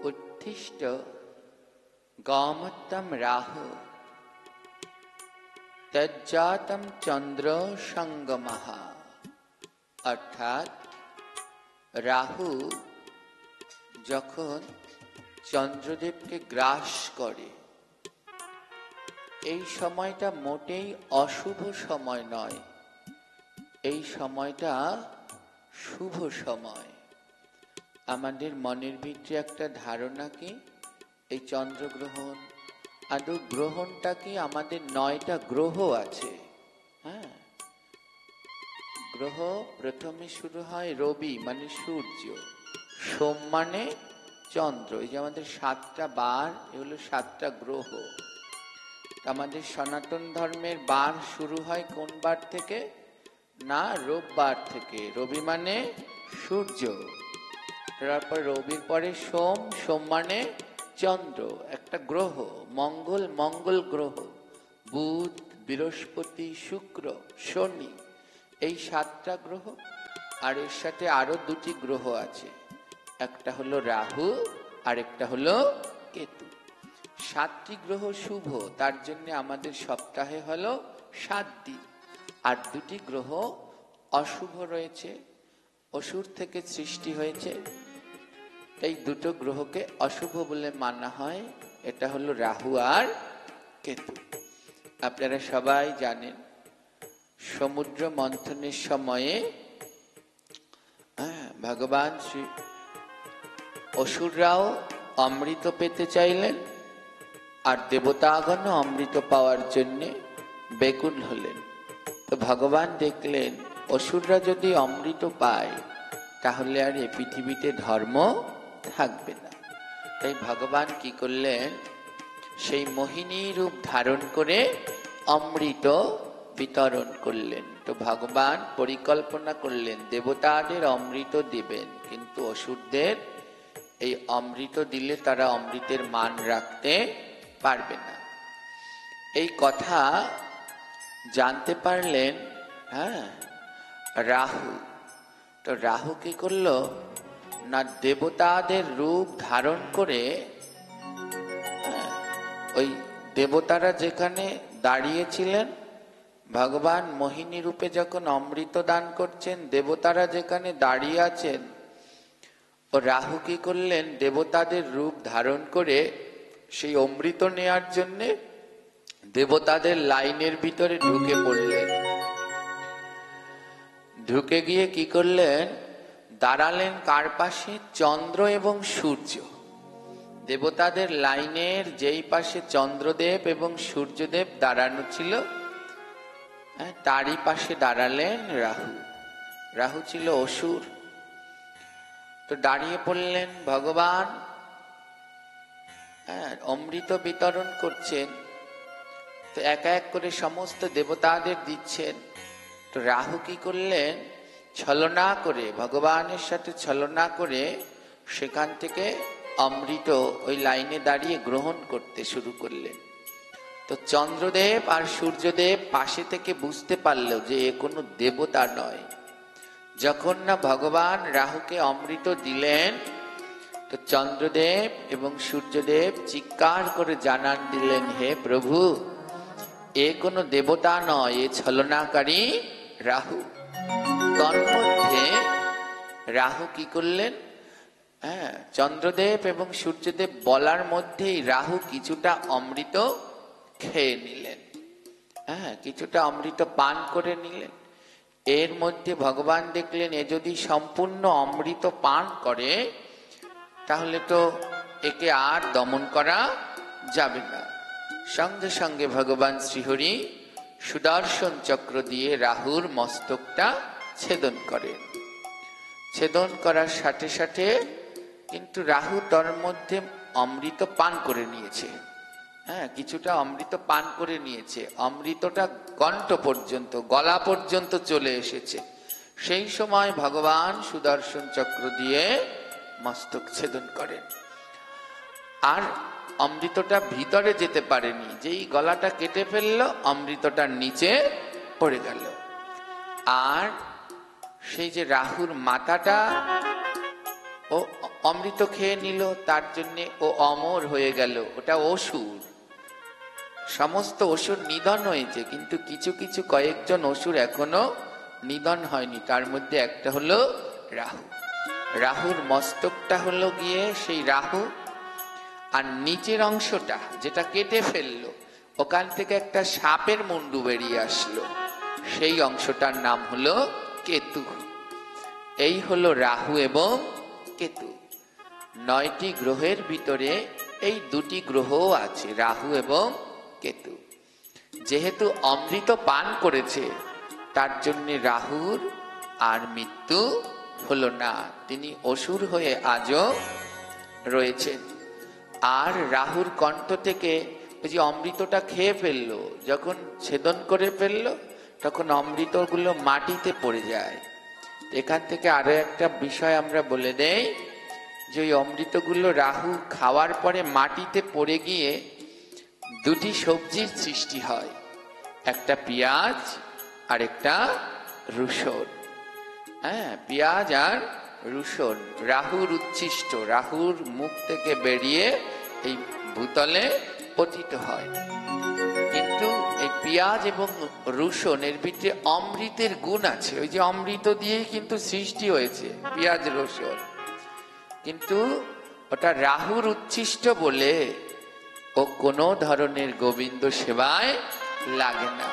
উত্তিষ্ঠ গমত্তম রাহু তজ্জাতম চন্দ্র সঙ্গমঃ। অর্থাৎ রাহু যখন চন্দ্রদেবকে গ্রাস করে, এই সময়টা মোটেই অশুভ সময় নয়, এই সময়টা শুভ সময়। আমাদের মনের ভিতরে একটা ধারণা কি এই চন্দ্রগ্রহণ আদৌ গ্রহণটা কি, আমাদের 9টা গ্রহ আছে। হ্যাঁ, গ্রহ প্রথমে শুরু হয় রবি মানে সূর্য, সোম মানে চন্দ্র, এই যে আমাদের 7টা বার, এগুলো 7টা গ্রহ। আমাদের সনাতন ধর্মের বার শুরু হয় কোন বার থেকে? না, রোববার থেকে। রবি মানে সূর্য, তারপর রবির পরে সোম, সোম মানে চন্দ্র, একটা গ্রহ, মঙ্গল, মঙ্গল গ্রহ, বুধ, বৃহস্পতি, শুক্র, শনি, এই 7টা গ্রহ। আর এর সাথে আরো 2টি গ্রহ আছে, একটা হলো রাহু আর একটা হলো কেতু। 7টি গ্রহ শুভ, তার জন্য আমাদের সপ্তাহে হলো 7 দিন। আর 2টি গ্রহ অশুভ রয়েছে, অসুর থেকে সৃষ্টি হয়েছে, এই 2টো গ্রহকে অশুভ বলে মানা হয়। এটা হলো রাহু আর কেতু। আপনারা সবাই জানেন সমুদ্র মন্থনের সময়ে ভগবান শ্রী অসুররাও অমৃত পেতে চাইলেন, আর দেবতাগণ অমৃত পাওয়ার জন্য ব্যাকুল হলেন। তো ভগবান দেখলেন অসুররা যদি অমৃত পায় তাহলে আর এই পৃথিবীতে ধর্ম থাকবে না। তাই ভগবান কি করলেন, সেই মোহিনী রূপ ধারণ করে অমৃত বিতরণ করলেন। তো ভগবান পরিকল্পনা করলেন দেবতাদের অমৃত দিবেন, কিন্তু অসুরদের এই অমৃত দিলে তারা অমৃতের মান রাখতে পারবে না। এই কথা জানতে পারলেন রাহু। তো রাহু কি করলো না, দেবতাদের রূপ ধারণ করে ওই দেবতারা যেখানে দাঁড়িয়েছিলেন, ভগবান মোহিনী রূপে যখন অমৃত দান করছেন, দেবতারা যেখানে দাঁড়িয়ে আছেন, ও রাহু কি করলেন, দেবতাদের রূপ ধারণ করে সেই অমৃত নেয়ার জন্য দেবতাদের লাইনের ভিতরে ঢুকে পড়লেন। ঢুকে গিয়ে কি করলেন, দাঁড়ালেন কার পাশে? চন্দ্র এবং সূর্য। দেবতাদের লাইনের যেই পাশে চন্দ্রদেব এবং সূর্যদেব দাঁড়ানো ছিল, তারই পাশে দাঁড়ালেন রাহু। রাহু ছিল অসুর। তো দাঁড়িয়ে পড়লেন ভগবান, অমৃত বিতরণ করছেন, তো এক এক করে সমস্ত দেবতাদের দিচ্ছেন। তো রাহু কি করলেন, ছলনা করে, ভগবানের সাথে ছলনা করে সেখান থেকে অমৃত ওই লাইনে দাঁড়িয়ে গ্রহণ করতে শুরু করলেন। তো চন্দ্রদেব আর সূর্যদেব পাশে থেকে বুঝতে পারল যে এ কোনো দেবতা নয়। যখন না ভগবান রাহুকে অমৃত দিলেন, তো চন্দ্রদেব এবং সূর্যদেব চিৎকার করে জানান দিলেন, হে প্রভু, এ কোনো দেবতা নয়, এ ছলনাকারী রাহু। তন্মধ্যে রাহু কি করলেন, চন্দ্রদেব এবং সূর্যদেব বলার মধ্যেই রাহু কিছুটা অমৃত খেয়ে নিলেন, কিছুটা অমৃত পান করে নিলেন। এর মধ্যে ভগবান দেখলেন এ যদি সম্পূর্ণ অমৃত পান করে তাহলে তো একে আর দমন করা যাবে না। সঙ্গে সঙ্গে ভগবান শ্রীহরি সুদর্শন চক্র দিয়ে রাহুর মস্তকটা ছেদন করেন। ছেদন করার সাথে সাথে কিন্তু রাহু তার মধ্যে অমৃত পান করে নিয়েছে, কিছুটা অমৃত পান করে নিয়েছে। অমৃতটা কণ্ঠ পর্যন্ত, গলা পর্যন্ত চলে এসেছে। সেই সময় ভগবান সুদর্শন চক্র দিয়ে মস্তক ছেদন করেন। আর অমৃতটা ভিতরে যেতে পারেনি, যেই গলাটা কেটে ফেললো অমৃতটার নিচে পড়ে গেল। আর সেই যে রাহুর মাথাটা ও অমৃত খেয়ে নিল, তার জন্য ও অমর হয়ে গেল। ওটা অসুর। সমস্ত অসুর নিধন হয়েছে, কিন্তু কিছু কিছু কয়েকজন অসুর এখনো নিধন হয়নি। তার মধ্যে একটা হলো রাহু। রাহুর মস্তকটা হলো গিয়ে সেই রাহু, আর নিচের অংশটা যেটা কেটে ফেললো, ওখান থেকে একটা সাপের মুন্ডু বেরিয়ে আসলো, সেই অংশটার নাম হলো কেতু। এই হলো রাহু এবং কেতু। 9টি গ্রহের ভিতরে এই 2টি গ্রহ আছে, রাহু এবং কেতু। যেহেতু অমৃত পান করেছে, তার জন্য রাহুর আর মৃত্যু হলো না, তিনি অসুর হয়ে আজও রয়েছেন। আর রাহুর কণ্ঠ থেকে ওই যে অমৃতটা খেয়ে ফেললো, যখন ছেদন করে ফেললো, তখন অমৃতগুলো মাটিতে পড়ে যায়। এখান থেকে আরো একটা বিষয় আমরা বলে দেই, যে ওই অমৃতগুলো রাহু খাওয়ার পরে মাটিতে পড়ে গিয়ে 2টি সবজির সৃষ্টি হয়, একটা পেঁয়াজ আর একটা রসুন। হ্যাঁ, পেঁয়াজ আর রসুন রাহুর উচ্ছিষ্ট, রাহুর মুখ থেকে বেরিয়ে এই ভূতলে পতিত হয়। কিন্তু এই পেঁয়াজ এবং রসুন এর ভিতরে অমৃতের গুণ আছে। ওই যে অমৃত দিয়ে কিন্তু সৃষ্টি হয়েছে পেঁয়াজ রসুন, কিন্তু ওটা রাহুর উচ্ছিষ্ট বলে ও কোনো ধরনের গোবিন্দ সেবায় লাগে না।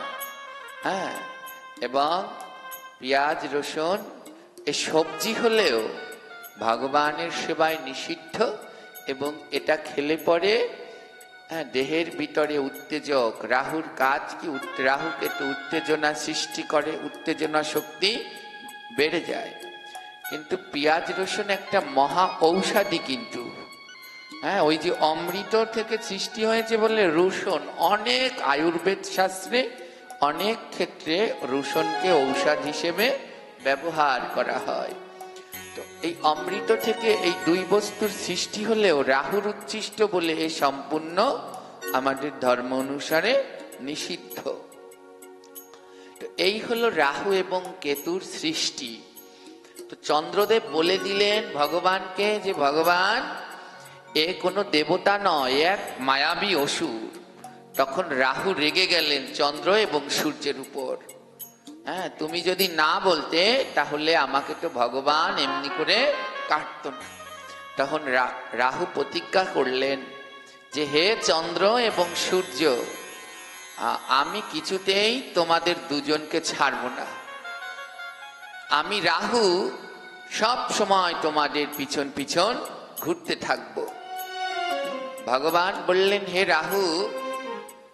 হ্যাঁ, এবং পেঁয়াজ রসুন এই সবজি হলেও ভগবানের সেবায় নিষিদ্ধ, এবং এটা খেলে পরে দেহের ভিতরে উত্তেজক, রাহুর কাজ কি, রাহুকে তো উত্তেজনা সৃষ্টি করে, উত্তেজনা শক্তি বেড়ে যায়। কিন্তু পেঁয়াজ রসুন একটা মহা ঔষধি কিন্তু। হ্যাঁ, ওই যে অমৃত থেকে সৃষ্টি হয়েছে বলে রসুন, অনেক আয়ুর্বেদ শাস্ত্রে অনেক ক্ষেত্রে রসুনকে ঔষধ হিসেবে ব্যবহার করা হয়। তো এই অমৃত থেকে এই 2 বস্তুর সৃষ্টি হলেও রাহুর উচ্ছিষ্ট বলে এ সম্পূর্ণ আমাদের ধর্ম অনুসারে নিষিদ্ধ। তো এই হলো রাহু এবং কেতুর সৃষ্টি। তো চন্দ্রদেব বলে দিলেন ভগবানকে যে ভগবান এ কোনো দেবতা নয়, এক মায়াবী অসুর। তখন রাহু রেগে গেলেন চন্দ্র এবং সূর্যের উপর। হ্যাঁ, তুমি যদি না বলতে তাহলে আমাকে তো ভগবান এমনি করে কাটতো না। তখন রাহু প্রতিজ্ঞা করলেন যে হে চন্দ্র এবং সূর্য, আমি কিছুতেই তোমাদের দুজনকে ছাড়ব না। আমি রাহু সব সময় তোমাদের পিছন পিছন ঘুরতে থাকব। ভগবান বললেন, হে রাহু,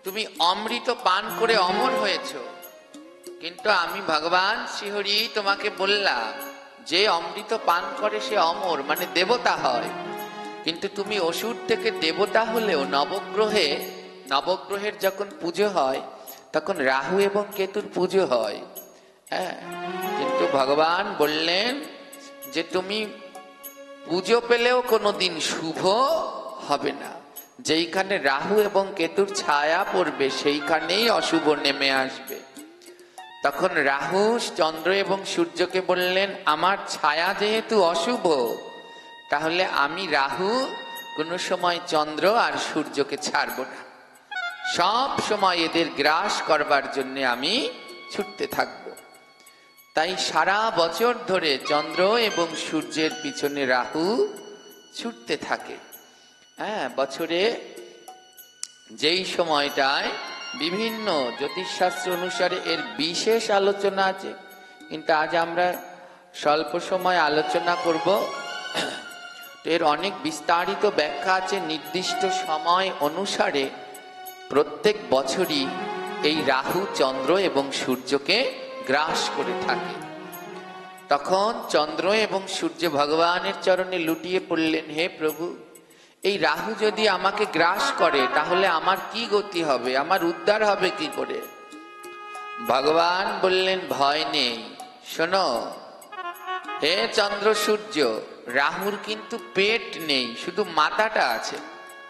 তুমি অমৃত পান করে অমর হয়েছ, কিন্তু আমি ভগবান শ্রীহরি তোমাকে বললাম যে অমৃত পান করে সে অমর, মানে দেবতা হয়। কিন্তু তুমি অসুর থেকে দেবতা হলেও নবগ্রহের যখন পুজো হয় তখন রাহু এবং কেতুর পুজো হয়। হ্যাঁ, কিন্তু ভগবান বললেন যে তুমি পুজো পেলেও কোনোদিন শুভ হবে না। যেইখানে রাহু এবং কেতুর ছায়া পড়বে সেইখানেই অশুভ নেমে আসবে। তখন রাহু চন্দ্র এবং সূর্যকে বললেন, আমার ছায়া যেহেতু অশুভ, তাহলে আমি রাহু কোনো সময় চন্দ্র আর সূর্যকে ছাড়ব না, সব সময় এদের গ্রাস করবার জন্য আমি ছুটতে থাকব। তাই সারা বছর ধরে চন্দ্র এবং সূর্যের পিছনে রাহু ছুটতে থাকে। হ্যাঁ, বছরে যেই সময়টায় বিভিন্ন জ্যোতিষশাস্ত্র অনুসারে এর বিশেষ আলোচনা আছে, কিন্তু আজ আমরা স্বল্প সময় আলোচনা করব। এর অনেক বিস্তারিত ব্যাখ্যা আছে। নির্দিষ্ট সময় অনুসারে প্রত্যেক বছরই এই রাহু চন্দ্র এবং সূর্যকে গ্রাস করে থাকে। তখন চন্দ্র এবং সূর্য ভগবানের চরণে লুটিয়ে পড়লেন, হে প্রভু, এই রাহু যদি আমাকে গ্রাস করে তাহলে আমার কি গতি হবে, আমার উদ্ধার হবে কি করে? ভগবান বললেন, ভয় নেই, শোনো হে চন্দ্র সূর্য, রাহুর কিন্তু পেট নেই, শুধু মাথাটা আছে।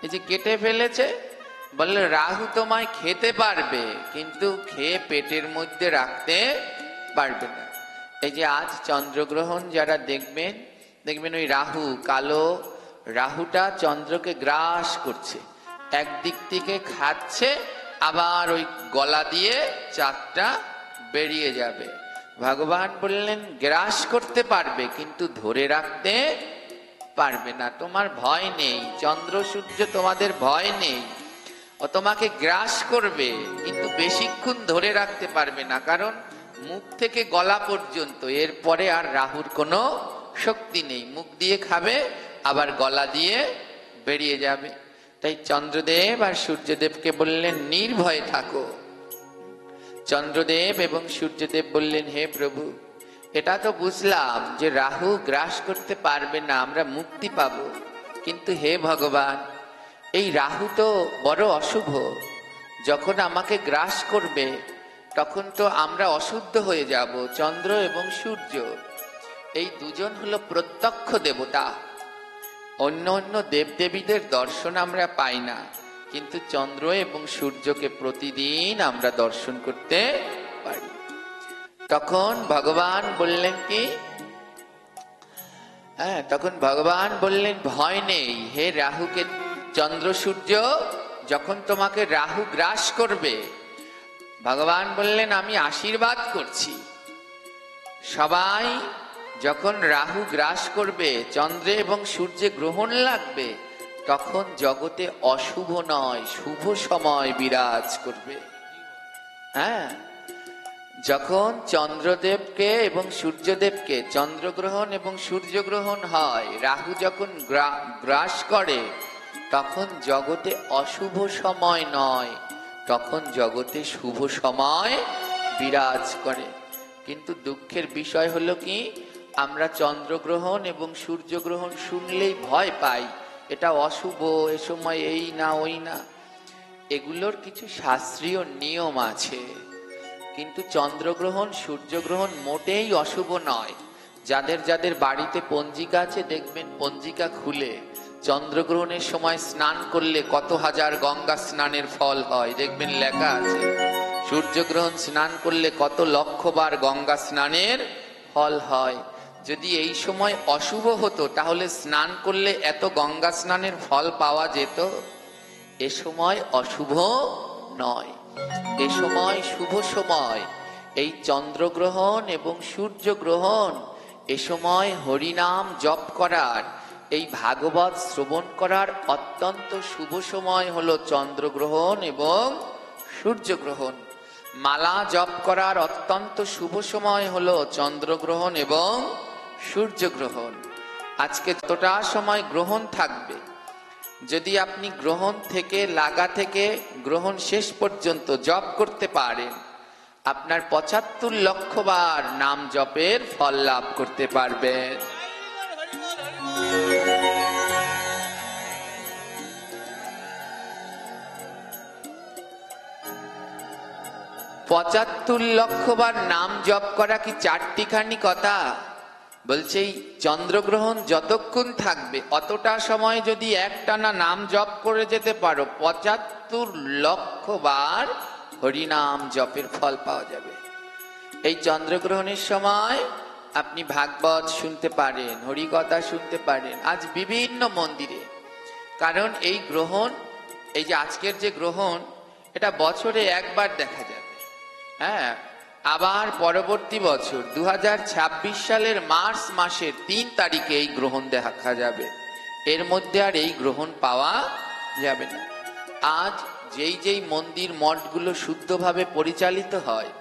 এই যে কেটে ফেলেছে, বললে রাহু তোমায় খেতে পারবে, কিন্তু খেয়ে পেটের মধ্যে রাখতে পারবে না। এই যে আজ চন্দ্রগ্রহণ যারা দেখবেন, দেখবেন ওই রাহু, কালো রাহুটা চন্দ্রকে গ্রাস করছে, একদিক থেকে খাচ্ছে, আবার ওই গলা দিয়ে চাকটা বেরিয়ে যাবে। ভগবান বললেন গ্রাস করতে পারবে কিন্তু ধরে রাখতে পারবে না। তোমার ভয় নেই, চন্দ্র সূর্য তোমাদের ভয় নেই, ও তোমাকে গ্রাস করবে কিন্তু বেশিক্ষণ ধরে রাখতে পারবে না, কারণ মুখ থেকে গলা পর্যন্ত, এরপরে আর রাহুর কোনো শক্তি নেই। মুখ দিয়ে খাবে, আবার গলা দিয়ে বেরিয়ে যাবে। তাই চন্দ্রদেব আর সূর্যদেবকে বললেন নির্ভয়ে থাকো। চন্দ্রদেব এবং সূর্যদেব বললেন হে প্রভু, এটা তো বুঝলাম যে রাহু গ্রাস করতে পারবে না, আমরা মুক্তি পাব, কিন্তু হে ভগবান, এই রাহু তো বড় অশুভ, যখন আমাকে গ্রাস করবে তখন তো আমরা অশুদ্ধ হয়ে যাব। চন্দ্র এবং সূর্য এই দুজন হলো প্রত্যক্ষ দেবতা, অন্য অন্য দেবদেবীদের দর্শন আমরা পাই না, কিন্তু চন্দ্র এবং সূর্যকে প্রতিদিন আমরা দর্শন করতে পারি। তখন ভগবান বললেন কি, তখন ভগবান বললেন ভয় নেই হে রাহুকে, চন্দ্র সূর্য যখন তোমাকে রাহু গ্রাস করবে, ভগবান বললেন আমি আশীর্বাদ করছি, সবাই যখন রাহু গ্রাস করবে, চন্দ্রে এবং সূর্যে গ্রহণ লাগবে, তখন জগতে অশুভ নয় শুভ সময় বিরাজ করবে। যখন চন্দ্রদেবকে এবং সূর্যদেবকে চন্দ্রগ্রহণ এবং সূর্যগ্রহণ হয়, রাহু যখন গ্রাস করে, তখন জগতে অশুভ সময় নয়, তখন জগতে শুভ সময় বিরাজ করে। কিন্তু দুঃখের বিষয় হলো কি, আমরা চন্দ্রগ্রহণ এবং সূর্যগ্রহণ শুনলেই ভয় পাই, এটা অশুভ, এ সময় এই না ওই না। এগুলোর কিছু শাস্ত্রীয় নিয়ম আছে, কিন্তু চন্দ্রগ্রহণ সূর্যগ্রহণ মোটেই অশুভ নয়। যাদের যাদের বাড়িতে পঞ্জিকা আছে, দেখবেন পঞ্জিকা খুলে চন্দ্রগ্রহণের সময় স্নান করলে কত হাজার গঙ্গা স্নানের ফল হয়, দেখবেন লেখা আছে। সূর্যগ্রহণ স্নান করলে কত লক্ষবার গঙ্গা স্নানের ফল হয়। যদি এই সময় অশুভ হতো, তাহলে স্নান করলে এত গঙ্গা স্নানের ফল পাওয়া যেত? এ সময় অশুভ নয়, এ সময় শুভ সময়। এই চন্দ্রগ্রহণ এবং সূর্যগ্রহণ, এ সময় হরিনাম জপ করার, এই ভাগবত শ্রবণ করার অত্যন্ত শুভ সময় হলো চন্দ্রগ্রহণ এবং সূর্যগ্রহণ। মালা জপ করার অত্যন্ত শুভ সময় হলো চন্দ্রগ্রহণ এবং সূর্যগ্রহণ। আজকে যতটা সময় গ্রহণ থাকবে, যদি আপনি গ্রহণ থেকে লাগা থেকে গ্রহণ শেষ পর্যন্ত জপ করতে পারেন, আপনার ৭৫ লক্ষ বার নাম জপের ফল লাভ করতে পারবেন। ৭৫ লক্ষ বার নাম জপ করা কি চারটিখানি কথা? বলছে এই চন্দ্রগ্রহণ যতক্ষণ থাকবে, অতটা সময় যদি একটানা নাম জপ করে যেতে পারো, ৭৫ লক্ষ বার হরিনাম জপের ফল পাওয়া যাবে। এই চন্দ্রগ্রহণের সময় আপনি ভাগবত শুনতে পারেন, হরিকথা শুনতে পারেন আজ বিভিন্ন মন্দিরে। কারণ এই গ্রহণ, এই যে আজকের যে গ্রহণ, এটা বছরে একবার দেখা যাবে। আবার পরবর্তী বছর 2026 সালের মার্চ মাসের 3 তারিখে এই গ্রহণ দেখা যাবে, এর মধ্যে আর এই গ্রহণ পাওয়া যাবে না। আজ যেই যেই মন্দির মঠগুলো শুদ্ধভাবে পরিচালিত হয়,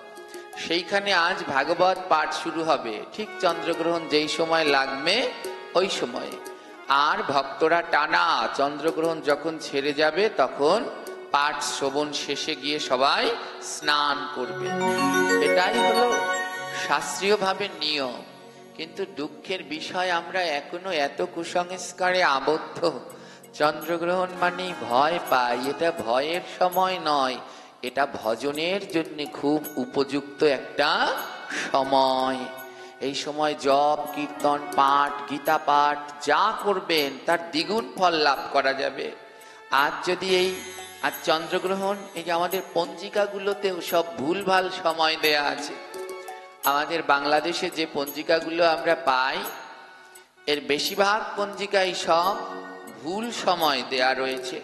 সেইখানে আজ ভাগবত পাঠ শুরু হবে ঠিক চন্দ্রগ্রহণ যেই সময় লাগবে ওই সময়ে। আর ভক্তরা টানা চন্দ্রগ্রহণ যখন ছেড়ে যাবে, তখন পাঠ শ্রবণ শেষে গিয়ে সবাই স্নান করবে। এটাই হলো শাস্ত্রীয়ভাবে নিয়ম। কিন্তু দুঃখের বিষয়, আমরা এখনো এত কুসংস্কারে আবদ্ধ। চন্দ্রগ্রহণ মানেই ভয় পাই, এটা ভয়ের সময় নয়, এটা ভজনের জন্য খুব উপযুক্ত একটা সময়। এই সময় জপ, কীর্তন, পাঠ, গীতা পাঠ যা করবেন তার দ্বিগুণ ফল লাভ করা যাবে। আজ যদি আজ চন্দ্রগ্রহণ, এই যে আমাদের পঞ্জিকাগুলোতেও সব ভুলভাল সময় দেয়া আছে। আমাদের বাংলাদেশে যে পঞ্জিকাগুলো আমরা পাই, এর বেশিরভাগ পঞ্জিকায় সব ভুল সময় দেয়া রয়েছে।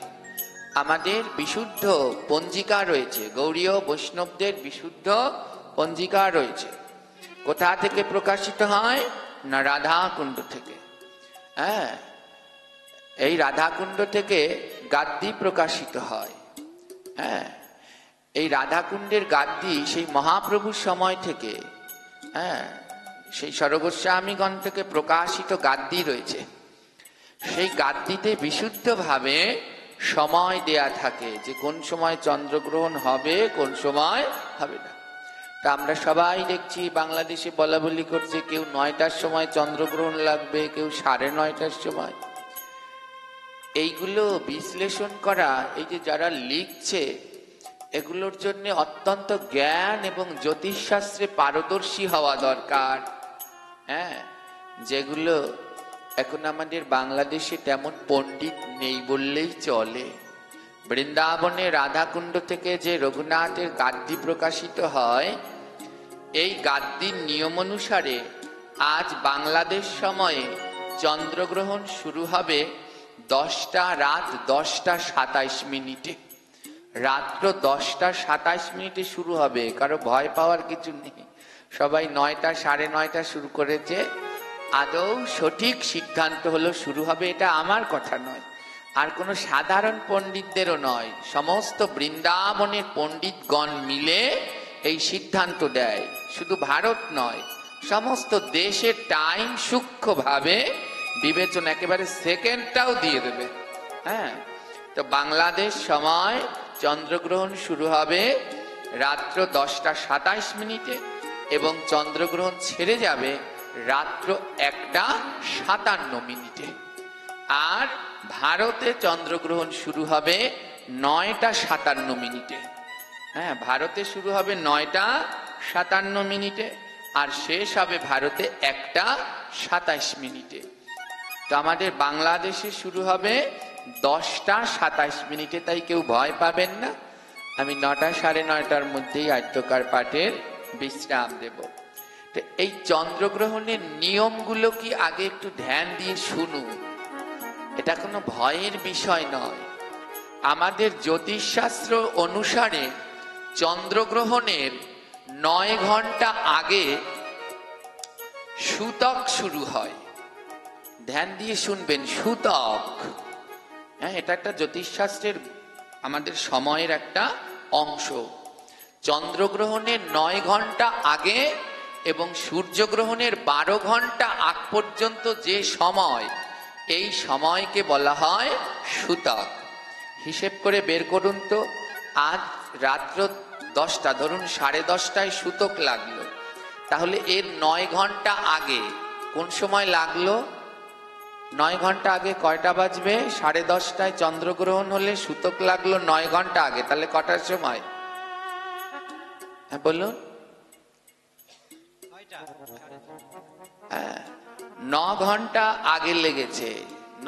আমাদের বিশুদ্ধ পঞ্জিকা রয়েছে, গৌড়ীয় বৈষ্ণবদের বিশুদ্ধ পঞ্জিকা রয়েছে। কোথা থেকে প্রকাশিত হয়? না রাধাকুণ্ড থেকে। হ্যাঁ, এই রাধাকুণ্ড থেকে গাদ্দি প্রকাশিত হয়। হ্যাঁ, এই রাধাকুণ্ডের গাদ্দি সেই মহাপ্রভুর সময় থেকে, হ্যাঁ, সেই সরগোস্বামীগণ থেকে প্রকাশিত গাদ্দি রয়েছে। সেই গাদ্দিতে বিশুদ্ধভাবে সময় দেয়া থাকে যে কোন সময় চন্দ্রগ্রহণ হবে, কোন সময় হবে না। তা আমরা সবাই দেখছি বাংলাদেশে বলা বলি করছে, কেউ 9টার সময় চন্দ্রগ্রহণ লাগবে, কেউ 9:30টার সময়। এইগুলো বিশ্লেষণ করা, এই যে যারা লিখছে, এগুলোর জন্য অত্যন্ত জ্ঞান এবং জ্যোতিষশাস্ত্রে পারদর্শী হওয়া দরকার। হ্যাঁ, যেগুলো এখন আমাদের বাংলাদেশে তেমন পণ্ডিত নেই বললেই চলে। বৃন্দাবনে রাধাকুণ্ড থেকে যে রঘুনাথের গাদ্দি প্রকাশিত হয়, এই গাদ্দির নিয়ম অনুসারে আজ বাংলাদেশ সময়ে চন্দ্রগ্রহণ শুরু হবে রাত 10:27 রাত্র 10:27 শুরু হবে। কারো ভয় পাওয়ার কিছু নেই। সবাই 9টা 9:30 শুরু করেছে। আদৌ সঠিক সিদ্ধান্ত হলো শুরু হবে, এটা আমার কথা নয়, আর কোনো সাধারণ পণ্ডিতদেরও নয়। সমস্ত বৃন্দাবনের পণ্ডিতগণ মিলে এই সিদ্ধান্ত দেয়। শুধু ভারত নয়, সমস্ত দেশের টাইম সূক্ষ্মভাবে বিবেচনা, একেবারে সেকেন্ডটাও দিয়ে দেবে। হ্যাঁ, তো বাংলাদেশ সময় চন্দ্রগ্রহণ শুরু হবে রাত্র 10:27 এবং চন্দ্রগ্রহণ ছেড়ে যাবে রাত্র 1:57। আর ভারতে চন্দ্রগ্রহণ শুরু হবে 9:57। হ্যাঁ, ভারতে শুরু হবে 9:57 আর শেষ হবে ভারতে 1:27। তো আমাদের বাংলাদেশে শুরু হবে 10:27। তাই কেউ ভয় পাবেন না। আমি 9টা 9:30টার মধ্যেই আদ্যকার পাঠের বিশ্রাম দেব। তো এই চন্দ্রগ্রহণের নিয়মগুলো কি আগে একটু ধ্যান দিয়ে শুনুন। এটা কোনো ভয়ের বিষয় নয়। আমাদের জ্যোতিষশাস্ত্র অনুসারে চন্দ্রগ্রহণের 9 ঘন্টা আগে সূতক শুরু হয়। ধ্যান দিয়ে শুনবেন, সূতক। হ্যাঁ, এটা একটা জ্যোতিষশাস্ত্রের আমাদের সময়ের একটা অংশ। চন্দ্রগ্রহণের 9 ঘন্টা আগে এবং সূর্যগ্রহণের 12 ঘন্টা আগ পর্যন্ত যে সময়, এই সময়কে বলা হয় সূতক। হিসেব করে বের করুন তো, আজ রাত্র 10টা, ধরুন 10:30টায় সূতক লাগলো, তাহলে এর 9 ঘন্টা আগে কোন সময় লাগলো? 9 ঘন্টা আগে কয়টা বাজবে? 10:30টায় চন্দ্রগ্রহণ হলে সূতক লাগলো 9 ঘন্টা আগে, তাহলে কটার সময়? হ্যাঁ বলুন। 9 ঘন্টা আগে লেগেছে,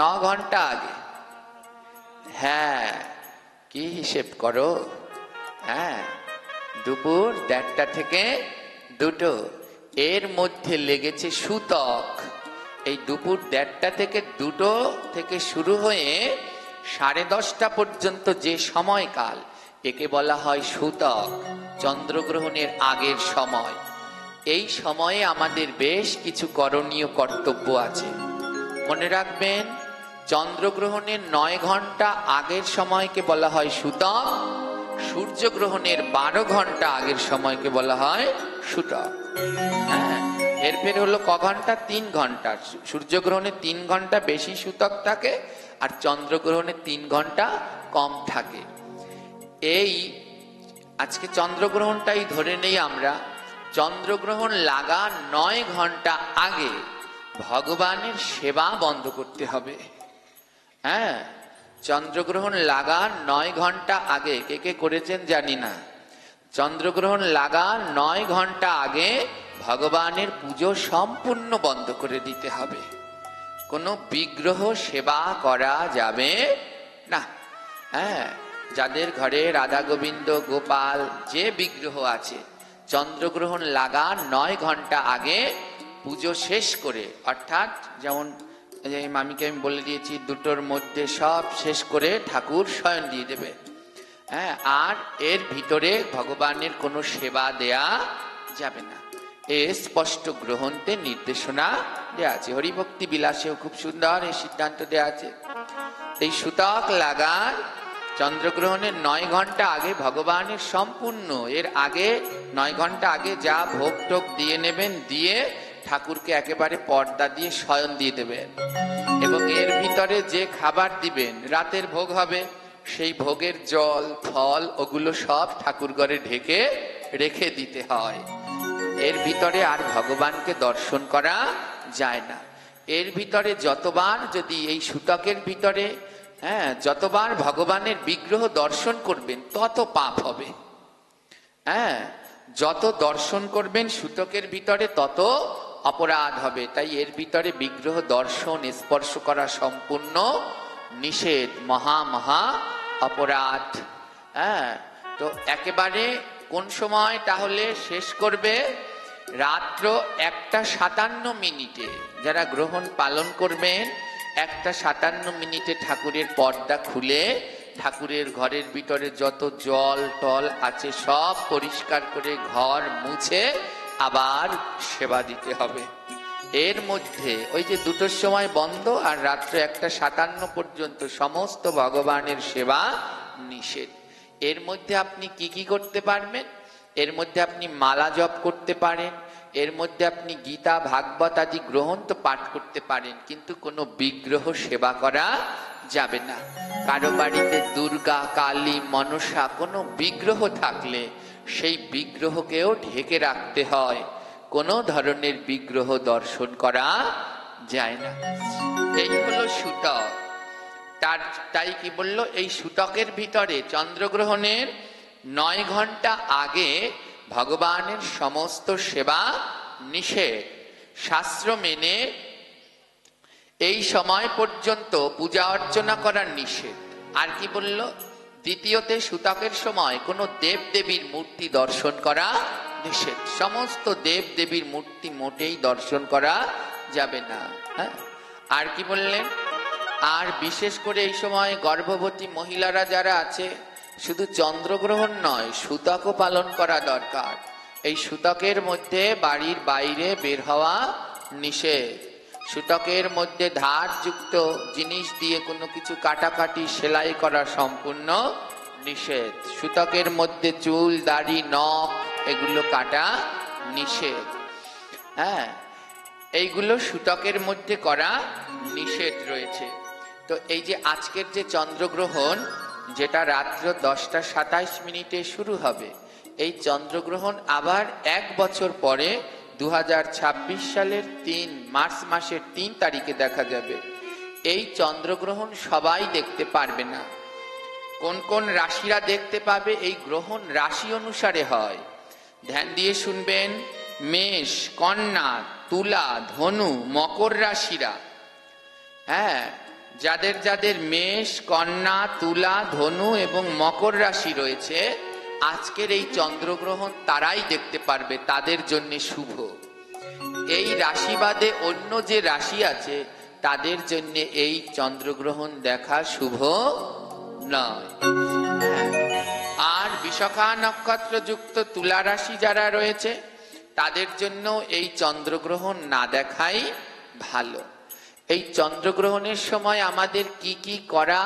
9 ঘন্টা আগে। হ্যাঁ, কি হিসেব করো? হ্যাঁ, দুপুর 1:30 থেকে 2টো, এর মধ্যে লেগেছে সূতক। এই দুপুর 1:30 থেকে 2টো থেকে শুরু হয়ে 10:30টা পর্যন্ত যে সময়কাল, একে বলা হয় সূতক, চন্দ্রগ্রহণের আগের সময়। এই সময়ে আমাদের বেশ কিছু করণীয় কর্তব্য আছে। মনে রাখবেন, চন্দ্রগ্রহণের 9 ঘন্টা আগের সময়কে বলা হয় সূতক, সূর্যগ্রহণের 12 ঘন্টা আগের সময়কে বলা হয় সূতক। হ্যাঁ, এরপর হলো ক ঘন্টা? 3 ঘন্টা। সূর্যগ্রহণে 3 ঘন্টা বেশি সূতক থাকে আর চন্দ্রগ্রহণে 3 ঘন্টা কম থাকে। এই আজকে চন্দ্রগ্রহণটাই ধরে নেই আমরা। চন্দ্রগ্রহণ লাগা 9 ঘন্টা আগে ভগবানের সেবা বন্ধ করতে হবে। হ্যাঁ, চন্দ্রগ্রহণ লাগা 9 ঘন্টা আগে কে কে করেছেন জানি না। চন্দ্রগ্রহণ লাগা 9 ঘন্টা আগে ভগবানের পুজো সম্পূর্ণ বন্ধ করে দিতে হবে। কোনো বিগ্রহ সেবা করা যাবে না। হ্যাঁ, যাদের ঘরে রাধা গোবিন্দ গোপাল যে বিগ্রহ আছে, চন্দ্রগ্রহণ লাগা 9 ঘন্টা আগে পুজো শেষ করে, অর্থাৎ যেমন যে মামিকে আমি বলে দিয়েছি দুটোর মধ্যে সব শেষ করে ঠাকুর শয়ন দিয়ে দেবে। হ্যাঁ, আর এর ভিতরে ভগবানের কোনো সেবা দেয়া যাবে না, এ স্পষ্ট গ্রহণতে নির্দেশনা দেওয়া আছে। হরিভক্তি বিলাসেও খুব সুন্দর এই সিদ্ধান্ত দেওয়া আছে। এই সুতক লাগার চন্দ্রগ্রহণের 9 ঘন্টা আগে ভগবানের সম্পূর্ণ, এর আগে 9 ঘন্টা আগে যা ভোগ টোক দিয়ে নেবেন, দিয়ে ঠাকুরকে একেবারে পর্দা দিয়ে শয়ন দিয়ে দেবেন। এবং এর ভিতরে যে খাবার দিবেন, রাতের ভোগ হবে, সেই ভোগের জল ফল ওগুলো সব ঠাকুর ঘরে ঢেকে রেখে দিতে হয়। এর ভিতরে আর ভগবানকে দর্শন করা যায় না। এর ভিতরে যতবার যদি এই সুতকের ভিতরে যতবার ভগবানের বিগ্রহ দর্শন করবেন তত পাপ হবে। যত দর্শন করবেন সুতকের ভিতরে তত অপরাধ হবে। তাই এর ভিতরে বিগ্রহ দর্শন স্পর্শ করা সম্পূর্ণ নিষেধ, মহা মহা অপরাধ। তো একেবারে কোন সময় তাহলে শেষ করবে? রাত্র 1:57 যারা গ্রহণ পালন করবেন, 1:57 ঠাকুরের পর্দা খুলে ঠাকুরের ঘরের ভিতরে যত জল টল আছে সব পরিষ্কার করে ঘর মুছে আবার সেবা দিতে হবে। এর মধ্যে ওই যে 2টোর সময় বন্ধ আর রাত্র 1:57 পর্যন্ত সমস্ত ভগবানের সেবা নিষেধ। এর মধ্যে আপনি কি কি করতে পারবেন? এর মধ্যে আপনি মালা জপ করতে পারেন, এর মধ্যে আপনি গীতা ভাগবত আদি গ্রন্থ পাঠ করতে পারেন, কিন্তু কোনো বিগ্রহ সেবা করা যাবে না। কারো বাড়িতে দুর্গা কালী মনসা কোনো বিগ্রহ থাকলে সেই বিগ্রহকেও ঢেকে রাখতে হয়, কোনো ধরনের বিগ্রহ দর্শন করা যায় না। এই হলো সুতক। তাই কি বললো? এই সুতকের ভিতরে চন্দ্রগ্রহণের 9 ঘন্টা আগে ভগবানের সমস্ত সেবা নিষেধ। শাস্ত্র মেনে এই সময় পর্যন্ত পূজা অর্চনা করার নিষেধ। আর কি বলল? দ্বিতীয়তে সুতকের সময় কোনো দেব দেবীর মূর্তি দর্শন করা নিষেধ। সমস্ত দেব দেবীর মূর্তি মোটেই দর্শন করা যাবে না। আর কি বললেন? আর বিশেষ করে এই সময় গর্ভবতী মহিলারা যারা আছে, শুধু চন্দ্রগ্রহণ নয়, সুতকও পালন করা দরকার। এই সুতকের মধ্যে বাড়ির বাইরে বের হওয়া নিষেধ। সুতকের মধ্যে ধারযুক্ত জিনিস দিয়ে কোনো কিছু কাটাকাটি সেলাই করা সম্পূর্ণ নিষেধ। সুতকের মধ্যে চুল দাড়ি নখ এগুলো কাটা নিষেধ। এইগুলো সুতকের মধ্যে করা নিষেধ রয়েছে। তো এই যে আজকের যে চন্দ্রগ্রহণ, যেটা রাত্র 10:27 শুরু হবে, এই চন্দ্রগ্রহণ আবার 1 বছর পরে 2026 সালের মার্চ মাসের 3 তারিখে দেখা যাবে। এই চন্দ্রগ্রহণ সবাই দেখতে পারবে না। কোন কোন রাশিরা দেখতে পাবে? এই গ্রহণ রাশি অনুসারে হয়। ধ্যান দিয়ে শুনবেন। মেষ, কন্যা, তুলা, ধনু, মকর রাশিরা, যাদের যাদের মেষ, কন্যা, তুলা, ধনু এবং মকর রাশি রয়েছে, আজকের এই চন্দ্রগ্রহণ তারাই দেখতে পারবে, তাদের জন্য শুভ। এই রাশি বাদে অন্য যে রাশি আছে তাদের জন্য এই চন্দ্রগ্রহণ দেখা শুভ নয়। আর বিশাখা নক্ষত্র যুক্ত তুলা রাশি যারা রয়েছে তাদের জন্য এই চন্দ্রগ্রহণ না দেখাই ভালো। এই চন্দ্রগ্রহণের সময় আমাদের কি কি করা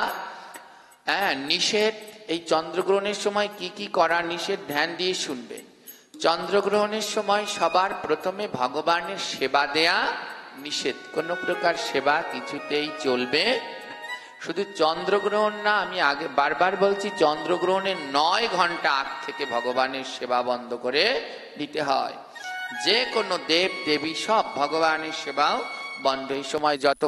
নিষেধ, এই চন্দ্রগ্রহণের সময় কি কি করা নিষেধ ধ্যান দিয়ে শুনবেন। চন্দ্রগ্রহণের সময় সবার প্রথমে ভগবানের সেবা দেয়া নিষেধ। কোনো প্রকার সেবা কিছুতেই চলবে। শুধু চন্দ্রগ্রহণ না, আমি আগে বারবার বলছি, চন্দ্রগ্রহণের 9 ঘন্টা আগ থেকে ভগবানের সেবা বন্ধ করে দিতে হয়। যে কোনো দেব দেবী সব ভগবানের সেবাও বন্ধ। এই সময় যত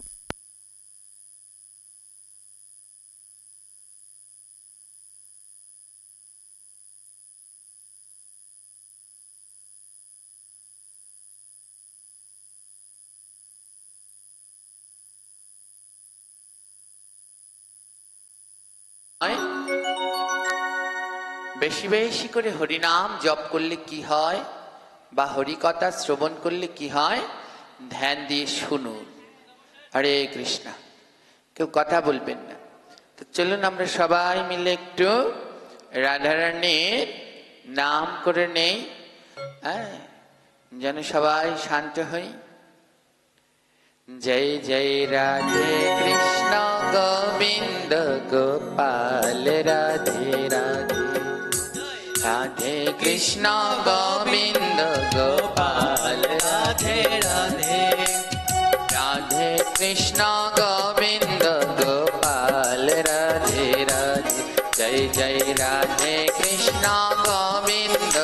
বেশি বেশি করে হরিনাম জপ করলে কি হয় বা হরিকথা শ্রবণ করলে কি হয় ধ্যান দিয়ে শুনুন। হরে কৃষ্ণ। কেউ কথা বলবেন না। তো চলুন আমরা সবাই মিলে একটু রাধারানীর নাম করে নেই, হ্যাঁ, যেন সবাই শান্ত হই। জয় জয় রাধে কৃষ্ণ গোবিন্দ গোপাল রাধে রাধে, রাধে কৃষ্ণ গোবিন্দ গোপাল রাধে রাধে, রাধে কৃষ্ণ গোবিন্দ গোপাল রাধে রাধে, জয় জয় রাধে কৃষ্ণ গোবিন্দ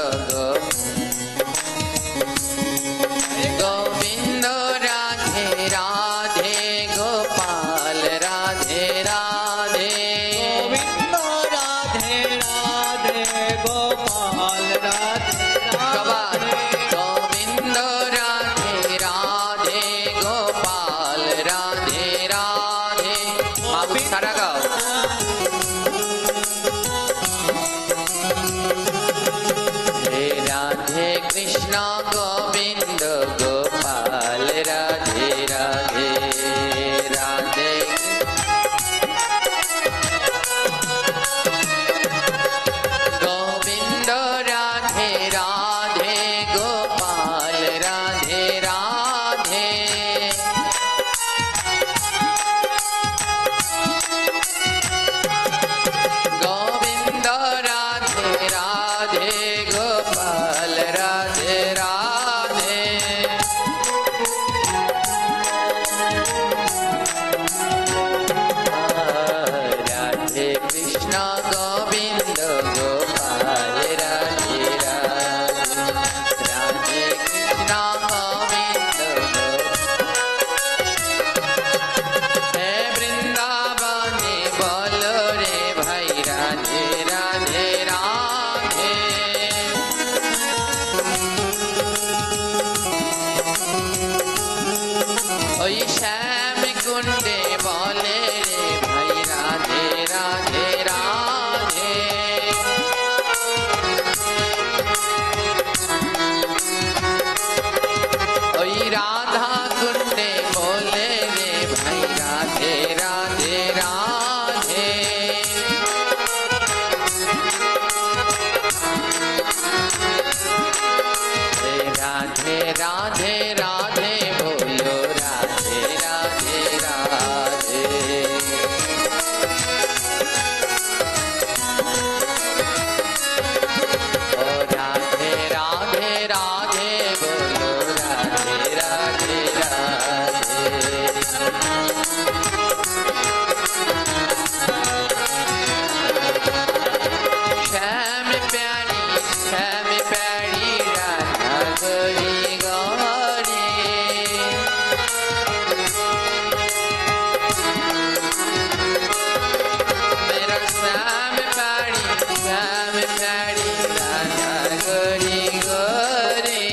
গোবিন্দ রাধে রাধে গোপাল রাধে রাধে, গোবিন্দ রাধে রাধে গোপাল রাধে সবাই গোবিন্দ রাধে রাধে গোপাল রাধে রাধে, বাবু সারা গাও। হে রাধে কৃষ্ণ গোবিন্দ গোপাল রাধে রাধে, রাধে গোবিন্দ রাধে রাধে গোপাল রাধে রাধে, গোবিন্দ রাধে রাধে গোপাল রাধে রাধে, রাধে কৃষ্ণ গোবিন্দ গোপাল রাধে রাধে, রাধে কৃষ্ণ গোবিন্দ হে বৃন্দাবনে বলো রে ভাই রাধে রাধে রাধে, ওই শ্যাম কুণ্ডে বলে রে ভাই রাধে রাধে রাধে, ওই রাধা কুণ্ডে বলে রে ভাই রাধে রাধে রাধে, রাধে রাধে রাধে বলো রাধে রাধে রাধে, ও রাধে রাধে রাধে বলো রাধে রাধে রাধে, শ্যাম প্যারি রাধা গরি গরে, मेरा श्याम प्यारी राधा गरी गरे,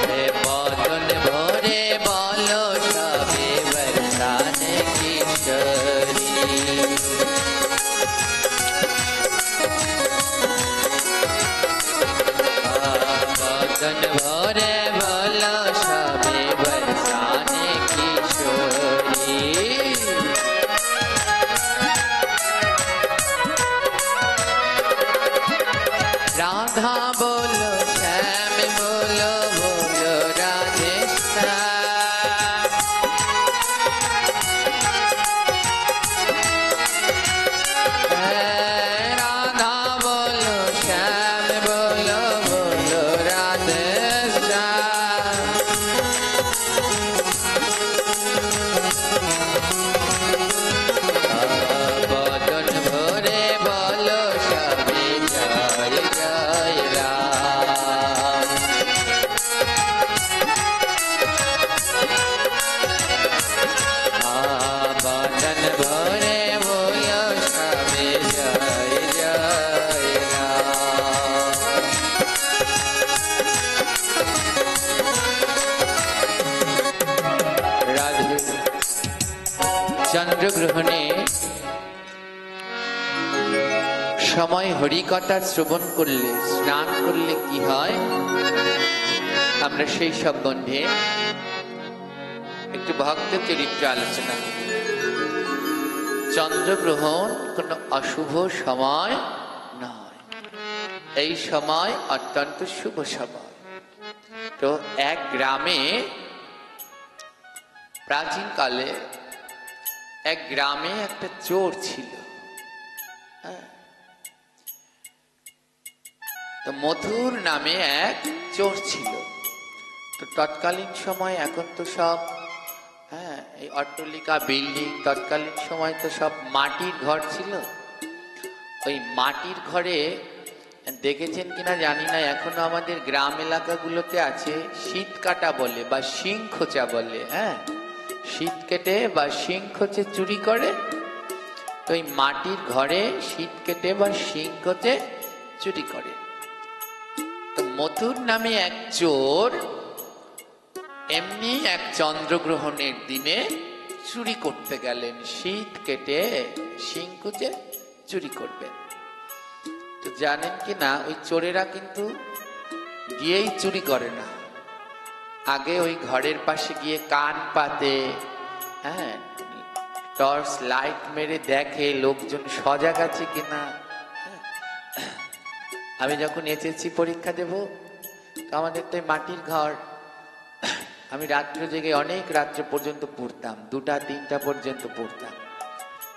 हे बदन भरे बोलो सबे बरसाने किशोरी, बदन भरे बोलो सबे बरसाने किशोरी, राधा बोलो श्याम बोलो बोलो राधे श्याम, राधा बोलो श्याम बोलो बोलो राधे श्याम, बदन भरे बोलो सबे जय जय राम, बदन भरे बोलो सबे जय जय राम, রাধে চন্দ্রগ্রহণে সময় হরিকথা শ্রবণ করলে, স্নান করলে কি হয়, আমরা সেই সম্বন্ধে একটু ভক্ত চরিত্র আলোচনা করি। চন্দ্রগ্রহণ কোনো অশুভ সময় নয়, এই সময় অত্যন্ত শুভ সময়। তো এক গ্রামে, প্রাচীন কালে এক গ্রামে একটা চোর ছিল। তো মধুর নামে এক চোর ছিল। তো তৎকালীন সময়, এখন তো সব এই অট্টালিকা বিল্ডিং, তৎকালীন সময় তো সব মাটির ঘর ছিল। ওই মাটির ঘরে দেখেছেন কিনা জানি না, এখনো আমাদের গ্রাম এলাকাগুলোতে আছে শীত কাটা বলে বা শিং খোঁচা বলে। শীত কেটে বা শিং খোঁচে চুরি করে। তো ওই মাটির ঘরে শীত কেটে বা শিং খোঁচে চুরি করে। তো মথুর নামে এক চোর এমনি এক চন্দ্রগ্রহণের দিনে চুরি করতে গেলেন, শীত কেটে শিং খোঁচে চুরি করবেন। তো জানেন কি না, ওই চোরেরা কিন্তু গিয়েই চুরি করে না, আগে ওই ঘরের পাশে গিয়ে কান পাতে, টর্চ লাইট মেরে দেখে লোকজন সজাগ আছে কিনা। আমি যখন এসএসসি পরীক্ষা দেব, তো আমাদের তো মাটির ঘর, আমি রাত্র জেগে অনেক রাত্র পর্যন্ত পড়তাম, 2টা-3টা পর্যন্ত পড়তাম।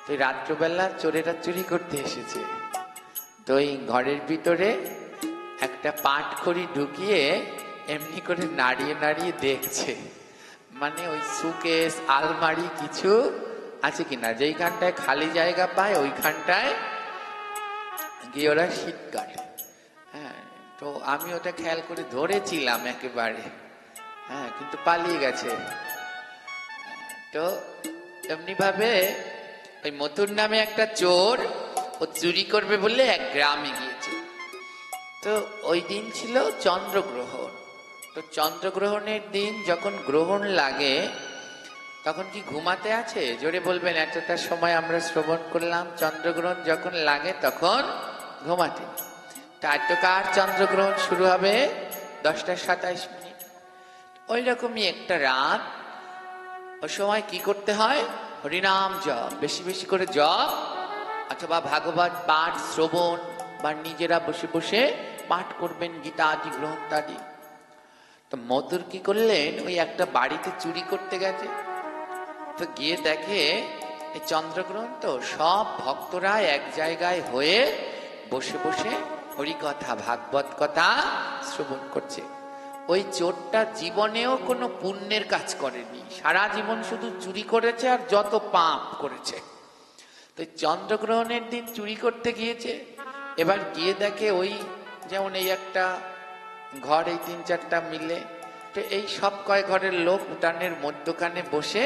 তো রাত্রবেলা চোরেরা চুরি করতে এসেছে। তো এই ঘরের ভিতরে একটা পাটখড়ি ঢুকিয়ে এমনি করে নাড়িয়ে নাড়িয়ে দেখছে, মানে ওই সুকেস আলমারি কিছু আছে কিনা। যেইখানটায় খালি জায়গা পায় ওইখানটায় গিয়ে ওরা শীত কাটে। তো আমি ওটা খেয়াল করে ধরেছিলাম একেবারে, কিন্তু পালিয়ে গেছে। তো এমনি ভাবে ওই মথুর নামে একটা চোর, ও চুরি করবে বলে এক গ্রামে গিয়েছে। তো ওই দিন ছিল চন্দ্রগ্রহণ। তো চন্দ্রগ্রহণের দিন যখন গ্রহণ লাগে, তখন কি ঘুমাতে আছে? জোরে বলবেন। এতটা সময় আমরা শ্রবণ করলাম, চন্দ্রগ্রহণ যখন লাগে তখন ঘুমাতে। টাটকার চন্দ্রগ্রহণ শুরু হবে 10:27। ওই রকমই একটা রাত। ওই সময় কি করতে হয়? হরিনাম জপ, বেশি বেশি করে জপ, অথবা ভাগবত পাঠ শ্রবণ, বা নিজেরা বসে বসে পাঠ করবেন গীতা আদি গ্রন্থাদি। তো মধুর কি করলেন, ওই একটা বাড়িতে চুরি করতে গেছে। তো গিয়ে দেখে এই চন্দ্রগ্রহণ, তো সব ভক্তরা এক জায়গায় হয়ে বসে বসে হরিকথা ভাগবত কথা শ্রবণ করছে। ওই চোরটা জীবনেও কোনো পুণ্যের কাজ করেনি, সারা জীবন শুধু চুরি করেছে আর যত পাপ করেছে। তো চন্দ্রগ্রহণের দিন চুরি করতে গিয়েছে। এবার গিয়ে দেখে ওই যেমন এই একটা ঘর, এই 3-4টা মিলে, তো এই সব কয় ঘরের লোক উঠানের মধ্যখানে বসে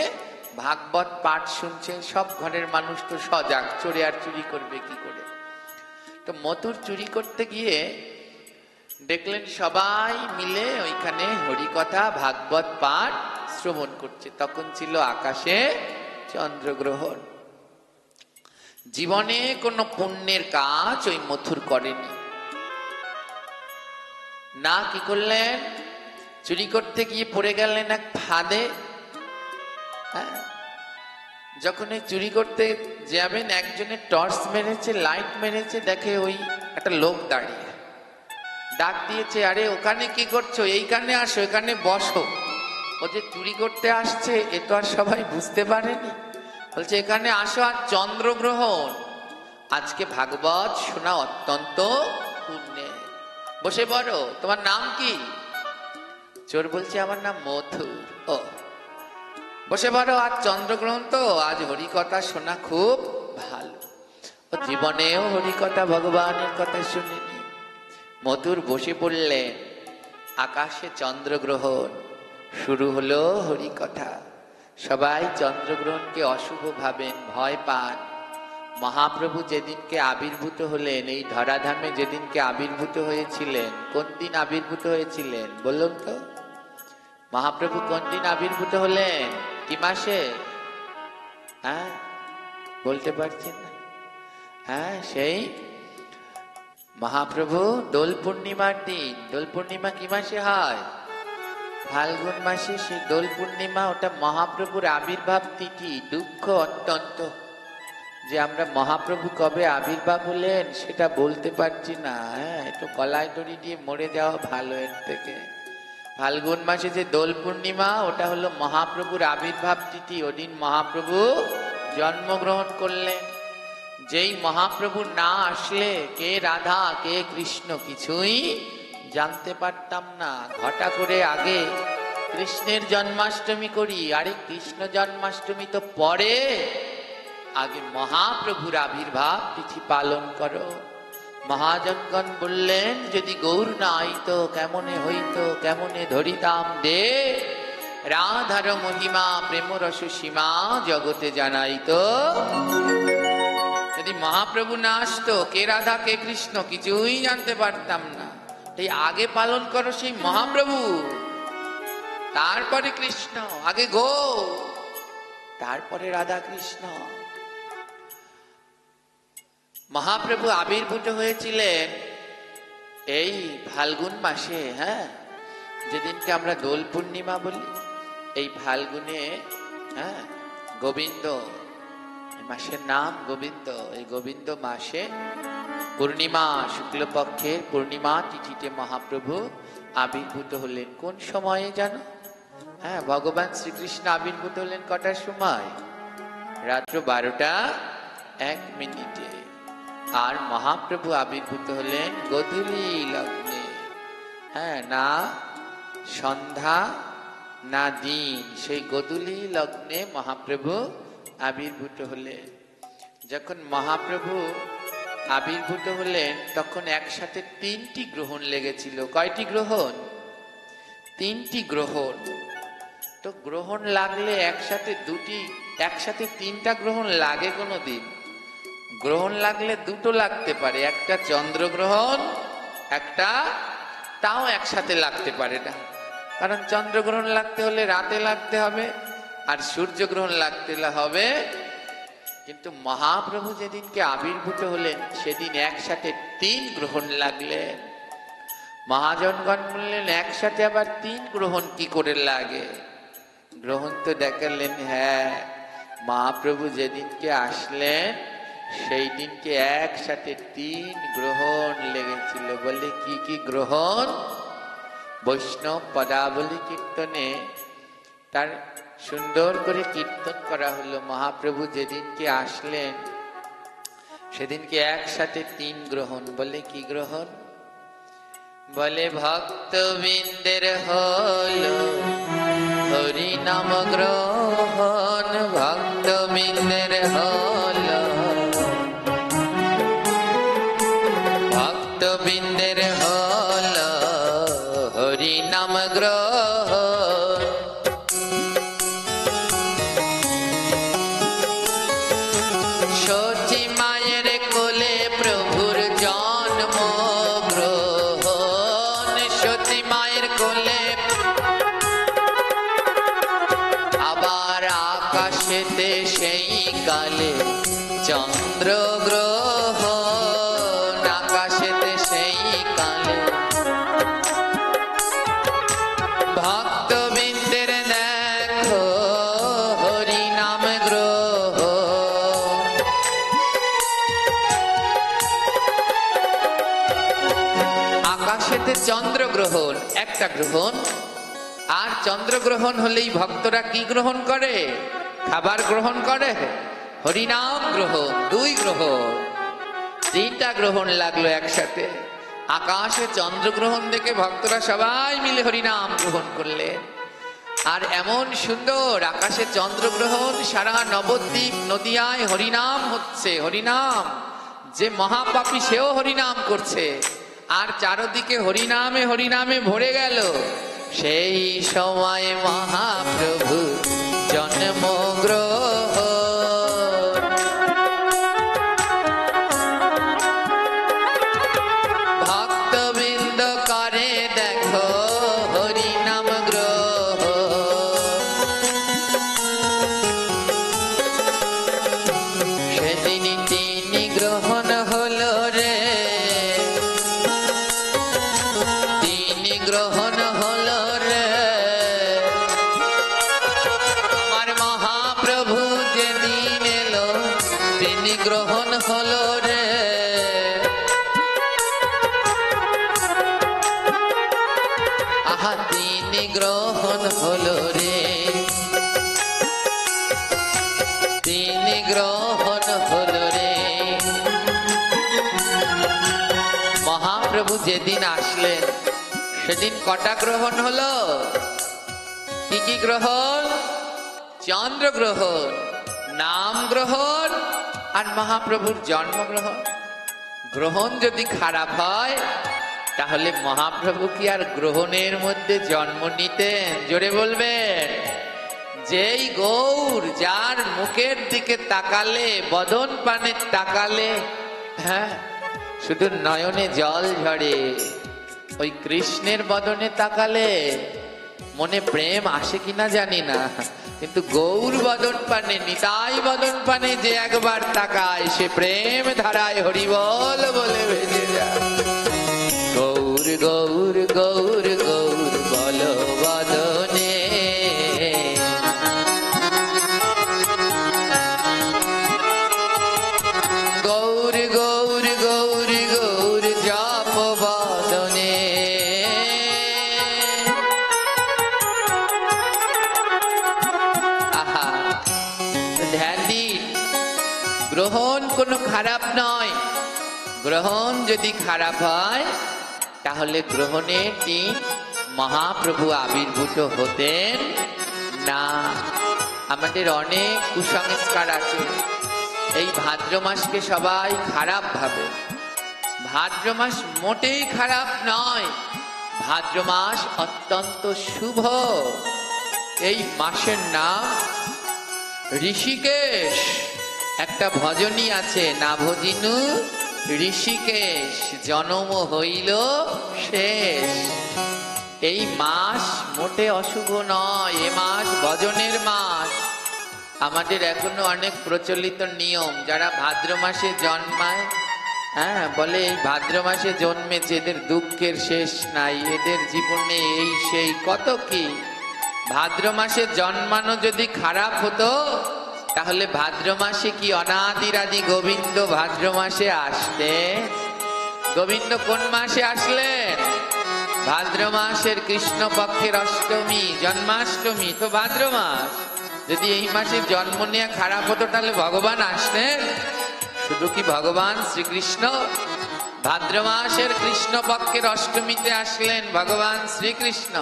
ভাগবত পাঠ শুনছে। সব ঘরের মানুষ তো সজাগ, চোরে আর চুরি করবে কি করে। তো মথুর চুরি করতে গিয়ে দেখলেন সবাই মিলে ওইখানে হরিকথা ভাগবত পাঠ শ্রবণ করছে। তখন ছিল আকাশে চন্দ্রগ্রহণ। জীবনে কোনো পুণ্যের কাজ ওই মথুর করেনি না। কি করলেন? চুরি করতে গিয়ে পড়ে গেলেন এক ফাঁদে। যখন এই চুরি করতে যাবেন, একজনে টর্চ মেরেছে, লাইট মেরেছে, দেখে ওই একটা লোক দাঁড়িয়ে, ডাক দিয়েছে, আরে ওখানে কি করছো? এইখানে আসো, এখানে বসো। ও যে চুরি করতে আসছে এ তো আর সবাই বুঝতে পারেনি। বলছে এখানে আসো, আর চন্দ্রগ্রহণ, আজকে ভাগবত শোনা অত্যন্ত পুণ্যের, বসে পড়ো। তোমার নাম কি? চোর বলছে আমার নাম মথুর। ও, বসে পড়ো, আর চন্দ্রগ্রহণ তো, আজ হরিকথা শোনা খুব ভালো। ও জীবনেও হরিকথা ভগবানের কথা শুনেনি। মথুর বসে পড়লেন, আকাশে চন্দ্রগ্রহণ, শুরু হলো হরিকথা। সবাই চন্দ্রগ্রহণকে অশুভ ভাবেন, ভয় পান। মহাপ্রভু যেদিনকে আবির্ভূত হলেন, এই ধরাধামে যেদিনকে আবির্ভূত হয়েছিলেন, কোন দিন আবির্ভূত হয়েছিলেন বলুন তো? মহাপ্রভু কোন দিন আবির্ভূত হলেন? কি মাসে? বলতে পারছেন না? সেই মহাপ্রভু দোল পূর্ণিমার দিন, দোল পূর্ণিমা কি মাসে হয়? ফাল্গুন মাসে। সেই দোল পূর্ণিমা, ওটা মহাপ্রভুর আবির্ভাব তিথি। দুঃখ অত্যন্ত যে আমরা মহাপ্রভু কবে আবির্ভাব হলেন সেটা বলতে পারছি না। হ্যাঁ, একটু কলায় দড়ি দিয়ে মরে যাওয়া ভালো এর থেকে। ফাল্গুন মাসে যে দোল পূর্ণিমা, ওটা হলো মহাপ্রভুর আবির্ভাব তিথি। ওদিন মহাপ্রভু জন্মগ্রহণ করলেন। যেই মহাপ্রভু না আসলে কে রাধা কে কৃষ্ণ কিছুই জানতে পারতাম না। ঘটা করে আগে কৃষ্ণের জন্মাষ্টমী করি, আরে কৃষ্ণ জন্মাষ্টমী তো পরে, আগে মহাপ্রভুর আবির্ভাব তিথি পালন করো। মহাজনগণ বললেন, যদি গৌর না আইতো কেমনে হইতো, কেমনে ধরিতাম দে রাধার মহিমা প্রেম রস সীমা জগতে জানাইতো। যদি মহাপ্রভু না আসতো কে রাধা কে কৃষ্ণ কিছুই জানতে পারতাম না। তাই আগে পালন করো সেই মহাপ্রভু, তারপরে কৃষ্ণ। আগে গো, তারপরে রাধা কৃষ্ণ। মহাপ্রভু আবির্ভূত হয়েছিলেন এই ফাল্গুন মাসে। হ্যাঁ, যেদিনকে আমরা দোল পূর্ণিমা বলি, এই ফাল্গুনে। হ্যাঁ, গোবিন্দ মাসের নাম গোবিন্দ। এই গোবিন্দ মাসে পূর্ণিমা, শুক্লপক্ষের পূর্ণিমা তিথিতে মহাপ্রভু আবির্ভূত হলেন। কোন সময়ে জানো? হ্যাঁ, ভগবান শ্রীকৃষ্ণ আবির্ভূত হলেন কটার সময়? রাত্র 12:01। আর মহাপ্রভু আবির্ভূত হলেন গোধূলি লগ্নে। হ্যাঁ, না সন্ধ্যা না দিন, সেই গোধূলি লগ্নে মহাপ্রভু আবির্ভূত হলেন। যখন মহাপ্রভু আবির্ভূত হলেন তখন একসাথে 3টি গ্রহণ লেগেছিল। কয়টি গ্রহণ? 3টি গ্রহণ। তো গ্রহণ লাগলে একসাথে 3টা গ্রহণ লাগে কোনো দিন? গ্রহণ লাগলে 2টো লাগতে পারে, একটা চন্দ্রগ্রহণ, একটা তাও একসাথে লাগতে পারে না। কারণ চন্দ্রগ্রহণ লাগতে হলে রাতে লাগতে হবে, আর সূর্যগ্রহণ লাগতে হবে। কিন্তু মহাপ্রভু যেদিনকে আবির্ভূত হলেন সেদিন একসাথে 3 গ্রহণ লাগলেন। মহাজনগণ বললেন, একসাথে আবার 3 গ্রহণ কি করে লাগে? গ্রহণ তো দেখালেন। হ্যাঁ, মহাপ্রভু যেদিনকে আসলেন সেই দিনকে একসাথে 3 গ্রহণ লেগেছিল। বলে কি কি গ্রহণ? বৈষ্ণব পদাবলী কীর্তনে তার সুন্দর করে কীর্তন করা হলো। মহাপ্রভু যেদিনকে আসলেন সেদিনকে একসাথে 3 গ্রহণ। বলে কি গ্রহণ? বলে ভক্তবৃন্দের হলো হরি নাম গ্রহণ, ভক্তবৃন্দের হলো, ভক্তবৃন্দের হলো হরি নাম গ্রহণ। সতী মায়ের কোলে প্রভুর জন্ম গ্রহণ, সতী মায়ের কোলে। আবার আকাশেতে সেই কালে চন্দ্র গ্রহণ, আকাশেতে সেই কালে ভক্তবৃন্দের দেখো হরি নাম গ্রহণ। আকাশেতে চন্দ্রগ্রহণ একটা গ্রহণ, আর চন্দ্রগ্রহণ হলেই ভক্তরা কি গ্রহণ করে? খাবার গ্রহণ করে। হরিনাম গ্রহণ 2 গ্রহণ, 3টা গ্রহণ লাগলো একসাথে। আকাশে চন্দ্রগ্রহণ দেখে ভক্তরা সবাই মিলে হরিনাম গ্রহণ করলেন। আর এমন সুন্দর আকাশে চন্দ্রগ্রহণ, সারা নবদ্বীপ নদিয়ায় হরিনাম হচ্ছে। হরিনাম, যে মহাপাপী সেও হরিনাম করছে, আর চারদিকে হরিনামে হরিনামে ভরে গেল। সেই সময় মহাপ্রভু জন্মগ্রহণ। ভক্তবৃন্দ করে দেখো হরিনাম গ্রহণ। সেদিন 3 গ্রহণ হলো রে, যেদিন আসলেন সেদিন কটা গ্রহণ হলো? কি কি গ্রহণ? চন্দ্রগ্রহণ, নাম গ্রহণ আর মহাপ্রভুর জন্মগ্রহণ। গ্রহণ যদি খারাপ হয় তাহলে মহাপ্রভু কি আর গ্রহণের মধ্যে জন্ম নিতেন? জোরে বলবেন। যেই গৌর যার মুখের দিকে তাকালে, বদন পানে তাকালে, হ্যাঁ, শুধু নয়নে জল ঝরে। ওই কৃষ্ণের বদনে তাকালে মনে প্রেম আসে কিনা জানি না, কিন্তু গৌর বদন পানে, নিতাই বদন পানে যে একবার তাকায় সে প্রেম ধারায় হরিবল বলে ভেসে যায়। গৌর গৌর গৌর গৌর বল বদনে, গৌর গৌর গৌর গৌর জপ বদনে। আহা, ধ্যান দিন, গ্রহণ কোনো খারাপ নয়। গ্রহণ যদি খারাপ হয় তাহলে গ্রহণের দিন মহাপ্রভু আবির্ভূত হতেন না। আমাদের অনেক কুসংস্কার আছে, এই ভাদ্র মাসকে সবাই খারাপ ভাবে। ভাদ্র মাস মোটেই খারাপ নয়, ভাদ্র মাস অত্যন্ত শুভ। এই মাসের নাম ঋষিকেশ। একটা ভজনী আছে, না ভজিনু ঋষিকেশ, জনম হইল শেষ। এই মাস মোটে অশুভ নয়, এ মাস ভজনের মাস। আমাদের এখনো অনেক প্রচলিত নিয়ম, যারা ভাদ্র মাসে জন্মায়, হ্যাঁ, বলে এই ভাদ্র মাসে জন্মেছে, এদের দুঃখের শেষ নাই, এদের জীবনে এই সেই কত কি। ভাদ্র মাসে জন্মানো যদি খারাপ হতো তাহলে ভাদ্র মাসে কি অনাদিরাদি গোবিন্দ ভাদ্র মাসে আসতেন? গোবিন্দ কোন মাসে আসলেন? ভাদ্র মাসের কৃষ্ণ পক্ষের অষ্টমী, জন্মাষ্টমী তো ভাদ্র মাস। যদি এই মাসে জন্ম নেওয়া খারাপ হতো তাহলে ভগবান আসতেন? শুধু কি ভগবান শ্রীকৃষ্ণ? ভাদ্র মাসের কৃষ্ণ পক্ষের অষ্টমীতে আসলেন ভগবান শ্রীকৃষ্ণ,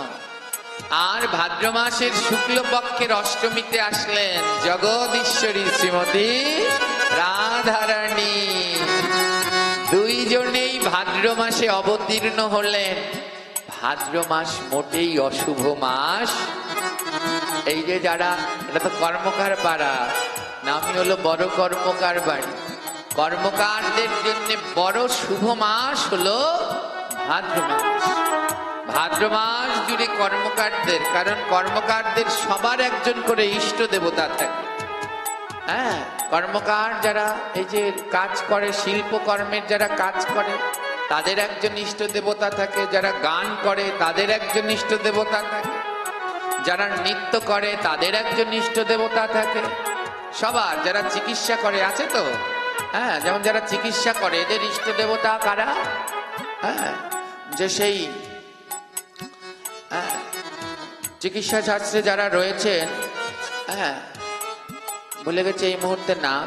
আর ভাদ্র মাসের শুক্ল পক্ষের অষ্টমীতে আসলেন জগদীশ্বরী শ্রীমতী রাধারানী। দুইজনেই ভাদ্র মাসে অবতীর্ণ হলেন। ভাদ্র মাস মোটেই অশুভ মাস। এই যে যারা, এটা তো কর্মকার পাড়া, নামই হলো বড় কর্মকার বাড়ি। কর্মকারদের জন্য বড় শুভ মাস হলো ভাদ্র মাস। ভাদ্র মাস জুড়ে কর্মকারদের, কারণ কর্মকারদের সবার একজন করে ইষ্ট দেবতা থাকে। হ্যাঁ, কর্মকার যারা এই যে কাজ করে, শিল্পকর্মের যারা কাজ করে তাদের একজন ইষ্ট দেবতা থাকে, যারা গান করে তাদের একজন ইষ্ট দেবতা থাকে, যারা নৃত্য করে তাদের একজন ইষ্ট দেবতা থাকে। সবার, যারা চিকিৎসা করে আছে তো, হ্যাঁ, যেমন যারা চিকিৎসা করে এদের ইষ্ট দেবতা কারা? হ্যাঁ, যে সেই চিকিৎসা শাস্ত্রে যারা রয়েছেন, হ্যাঁ, বলে গেছে এই মুহূর্তে নাম,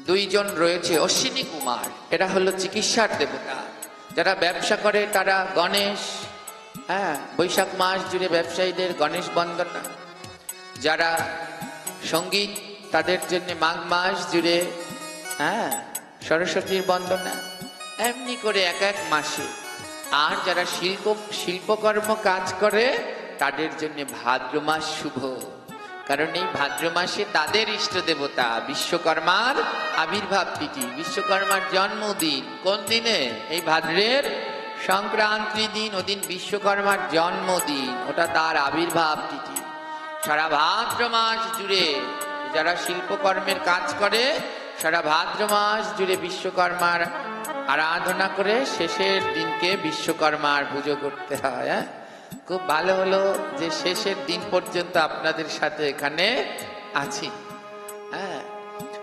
দুইজন রয়েছে, অশ্বিনী কুমার, এরা হলো চিকিৎসার দেবতা। যারা ব্যবসা করে তারা গণেশ, হ্যাঁ, বৈশাখ মাস জুড়ে ব্যবসায়ীদের গণেশ বন্দনা। যারা সঙ্গীত তাদের জন্য মাঘ মাস জুড়ে, হ্যাঁ, সরস্বতীর বন্দনা। এমনি করে এক এক মাসে। আর যারা শিল্পকর্ম কাজ করে তাদের জন্য ভাদ্র মাস শুভ, কারণ এই ভাদ্র মাসে তাদের ইষ্ট দেবতা বিশ্বকর্মার আবির্ভাব তিথি, বিশ্বকর্মার জন্মদিন। কোন দিনে? এই ভাদ্রের সংক্রান্তি দিন, ওদিন বিশ্বকর্মার জন্মদিন, ওটা তার আবির্ভাব তিথি। সারা ভাদ্র মাস জুড়ে যারা শিল্পকর্মের কাজ করে সারা ভাদ্র মাস জুড়ে বিশ্বকর্মার আরাধনা করে শেষের দিনকে বিশ্বকর্মার পুজো করতে হয়। খুব ভালো হলো যে শেষের দিন পর্যন্ত আপনাদের সাথে এখানে আছি। হ্যাঁ,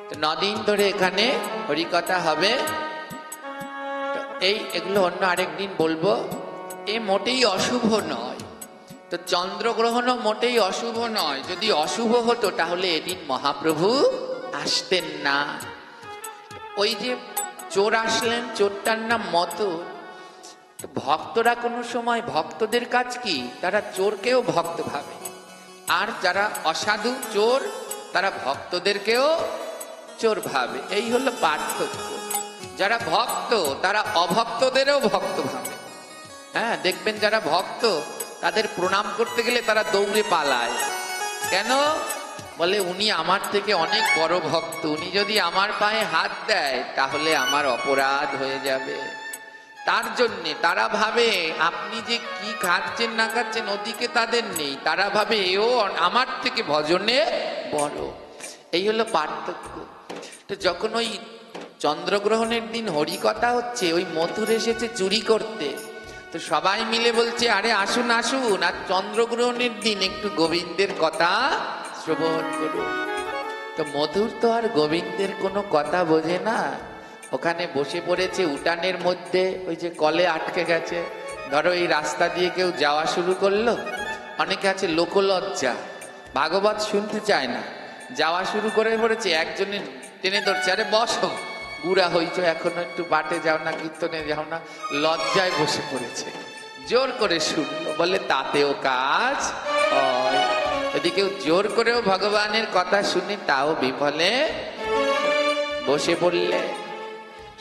তো 9 দিন ধরে এখানে হরিকথা হবে। এগুলো অন্য আরেকদিন বলবো। এ মোটেই অশুভ নয়, তো চন্দ্রগ্রহণও মোটেই অশুভ নয়। যদি অশুভ হতো তাহলে এদিন মহাপ্রভু আসতেন না। ওই যে চোর আসলেন, চোরটার নাম মথুর। ভক্তরা কোনো সময় ভক্তদের কাজ কি, তারা চোরকেও ভক্ত ভাবে, আর যারা অসাধু চোর তারা ভক্তদেরকেও চোর ভাবে। এই হলো পার্থক্য। যারা ভক্ত তারা অভক্তদেরও ভক্ত ভাবে। হ্যাঁ, দেখবেন যারা ভক্ত তাদের প্রণাম করতে গেলে তারা দৌড়ে পালায়। কেন? বলে উনি আমার থেকে অনেক বড় ভক্ত, উনি যদি আমার পায়ে হাত দেয় তাহলে আমার অপরাধ হয়ে যাবে। তার জন্যে তারা ভাবে আপনি যে কি খাচ্ছেন না খাচ্ছেন ওদিকে তাদের নেই, তারা ভাবে এও আমার থেকে ভজনে বড়। এই হলো পার্থক্য। তো যখন ওই চন্দ্রগ্রহণের দিন হরিকথা হচ্ছে, ওই মথুর এসেছে চুরি করতে, তো সবাই মিলে বলছে আরে আসুন আসুন, আর চন্দ্রগ্রহণের দিন একটু গোবিন্দের কথা শ্রবণ করুন। তো মধুর তো আর গোবিন্দের কোনো কথা বোঝে না, ওখানে বসে পড়েছে উঠানের মধ্যে, ওই যে কলে আটকে গেছে। ধরো এই রাস্তা দিয়ে কেউ যাওয়া শুরু করলো, অনেকে আছে লোকলজ্জা, ভাগবত শুনতে চায় না, যাওয়া শুরু করে পড়েছে, একজনের টেনে ধরছে, আরে বসো, বুড়া হইছো এখনো একটু বাটে যাও না, কীর্তনে যাও না, লজ্জায় বসে পড়েছে। জোর করে শুনলো, বলে তাতেও কাজ হয়। যদি কেউ জোর করেও ভগবানের কথা শুনে তাও বিফলে। বসে পড়লে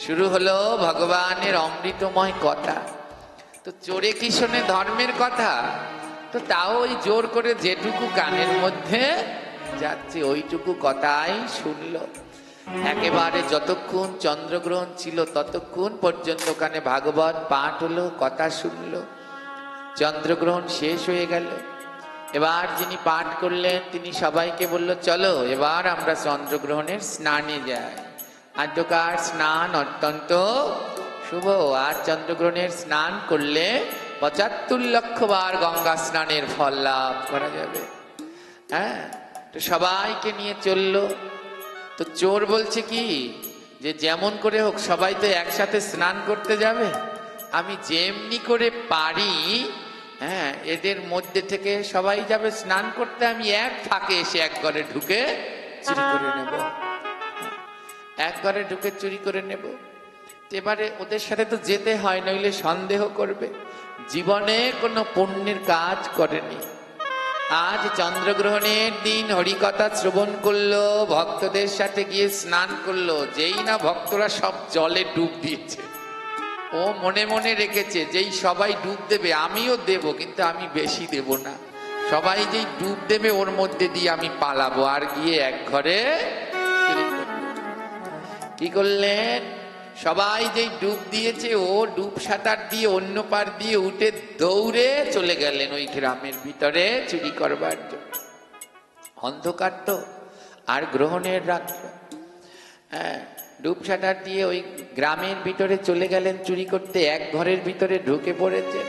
শুরু হলো ভগবানের অমৃতময় কথা। তো চোরে কি শোনে ধর্মের কথা, তো তাও ওই জোর করে যেটুকু কানের মধ্যে যাচ্ছে ওইটুকু কথাই শুনলো। একেবারে যতক্ষণ চন্দ্রগ্রহণ ছিল ততক্ষণ পর্যন্ত ওখানে ভাগবত পাঠ হলো, কথা শুনলো। চন্দ্রগ্রহণ শেষ হয়ে গেল। এবার যিনি পাঠ করলেন তিনি সবাইকে বলল, চলো এবার আমরা চন্দ্রগ্রহণের স্নানে যাই। আদ্যকার স্নান অত্যন্ত শুভ। আর চন্দ্রগ্রহণের স্নান করলে ৭৫ লক্ষ বার গঙ্গা স্নানের ফল লাভ করা যাবে। হ্যাঁ, তো সবাইকে নিয়ে চললো। তো চোর বলছে কি, যে যেমন করে হোক সবাই তো একসাথে স্নান করতে যাবে, আমি যেমনি করে পারি, হ্যাঁ, এদের মধ্যে থেকে সবাই যাবে স্নান করতে, আমি এক ফাঁকে এসে এক ঘরে ঢুকে চুরি করে নেব, এক ঘরে ঢুকে চুরি করে নেব। এবারে ওদের সাথে তো যেতে হয়, নইলে সন্দেহ করবে। জীবনে কোনো পুণ্যের কাজ করেনি, আজ চন্দ্রগ্রহণের দিন হরিকথা শ্রবণ করলো, ভক্তদের সাথে গিয়ে স্নান করলো। যেই না ভক্তরা সব জলে ডুব দিয়েছে, ও মনে মনে রেখেছে যেই সবাই ডুব দেবে আমিও দেব, কিন্তু আমি বেশি দেব না, সবাই যেই ডুব দেবে ওর মধ্যে দিয়ে আমি পালাবো। আর গিয়ে এক ঘরে কি করলেন, সবাই যেই ডুব দিয়েছে ও ডুব সাঁতার দিয়ে অন্য পার দিয়ে উঠে দৌড়ে চলে গেলেন ওই গ্রামের ভিতরে চুরি করবার জন্য। অন্ধকার তো, আর গ্রহণের রাত্র। হ্যাঁ, ডুব সাঁতার দিয়ে ওই গ্রামের ভিতরে চলে গেলেন চুরি করতে। এক ঘরের ভিতরে ঢুকে পড়েছে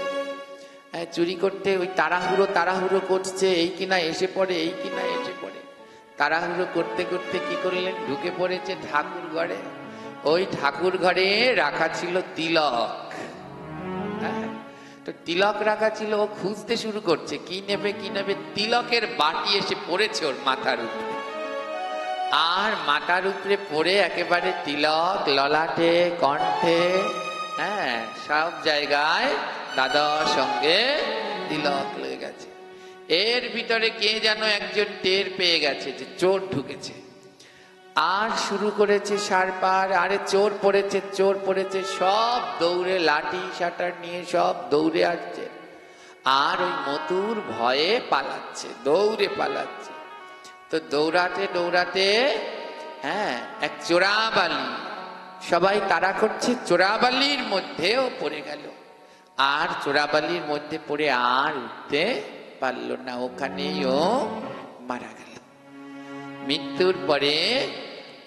চুরি করতে। ওই তাড়াহুড়ো করছে, এই কিনা এসে পড়ে, এই কিনা এসে পড়ে। তাড়াহুড়ো করতে করতে কি করলেন, ঢুকে পড়েছে ঠাকুর ঘরে। ওই ঠাকুর ঘরে রাখা ছিল তিলক। হ্যাঁ, তো তিলক রাখা ছিল, ও খুঁজতে শুরু করছে কি নেবে কি নেবে। তিলকের বাটি এসে পড়েছে ওর মাথার উপরে, আর মাথার উপরে পড়ে একেবারে তিলক ললাটে, কণ্ঠে, হ্যাঁ, সব জায়গায় দাদার সঙ্গে তিলক লেগে গেছে। এর ভিতরে কে যেন একজন টের পেয়ে গেছে যে চোর ঢুকেছে, আর শুরু করেছে সারপার, আরে চোর পড়েছে চোর পড়েছে, সব দৌড়ে লাঠি শাটার নিয়ে সব দৌড়ে আসছে। আর ওই মথুর ভয়ে পালাচ্ছে, দৌড়ে পালাচ্ছে। তো দৌড়াতে দৌড়াতে, হ্যাঁ, এক চোরাবালি, সবাই তাড়া করছে, চোরাবালির মধ্যেও পড়ে গেল। আর চোরাবালির মধ্যে পড়ে আর উঠতে পারল না, ওখানেই ও মারা গেল। মৃত্যুর পরে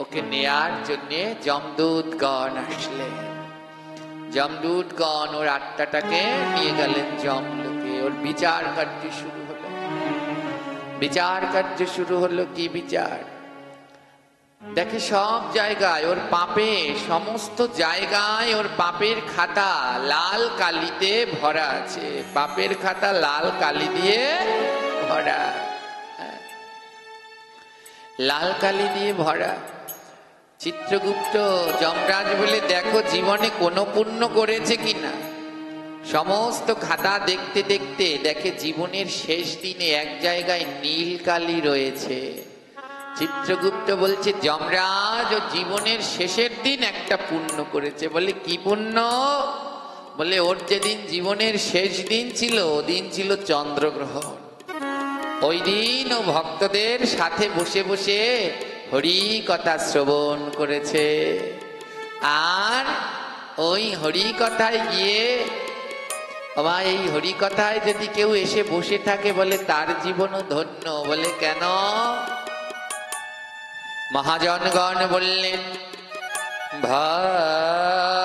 ওকে নেয়ার জন্য যমদূতগণ আসলেন। যমদূতগণ ওর আত্মাটাকে নিয়ে গেলেন যমলোকে। ওর বিচার কার্য শুরু হলো। বিচার কার্য শুরু হলো, কি বিচার? দেখে সব জায়গায় ওর পাপে, সমস্ত জায়গায় ওর পাপের খাতা লাল কালিতে ভরা আছে। পাপের খাতা লাল কালি দিয়ে ভরা, লাল কালি দিয়ে ভরা। চিত্রগুপ্ত যমরাজ বলে, দেখো জীবনে কোনো পুণ্য করেছে কিনা। সমস্ত খাতা দেখতে দেখতে দেখে জীবনের শেষ দিনে এক জায়গায় নীল কালি রয়েছে। চিত্রগুপ্ত বলছে, যমরাজ ও জীবনের শেষের দিন একটা পুণ্য করেছে। বলে, কি পুণ্য? বলে, ওর যেদিন জীবনের শেষ দিন ছিল, ওদিন ছিল চন্দ্রগ্রহণ। ওই দিন ও ভক্তদের সাথে বসে বসে হরি কথা শ্রবণ করেছে। আর ওই হরি কথায় গিয়ে, বাবা এই হরি কথায় যদি কেউ এসে বসে থাকে, বলে তার জীবনও ধন্য। বলে, কেন? মহাজনগণ বললেন, ভাগ্যের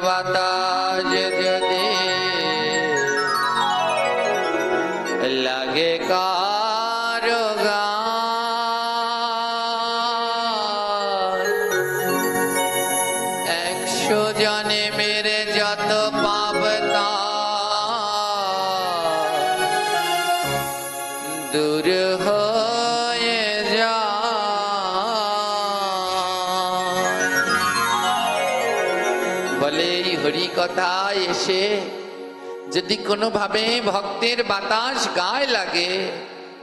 বাতাস যদি লাগে কারো গান, 100 জন্মের যত পাপ দূর হয়ে যায়। বলে, এই হরি কথায় এসে যদি কোনোভাবে ভক্তের বাতাস গায়ে লাগে,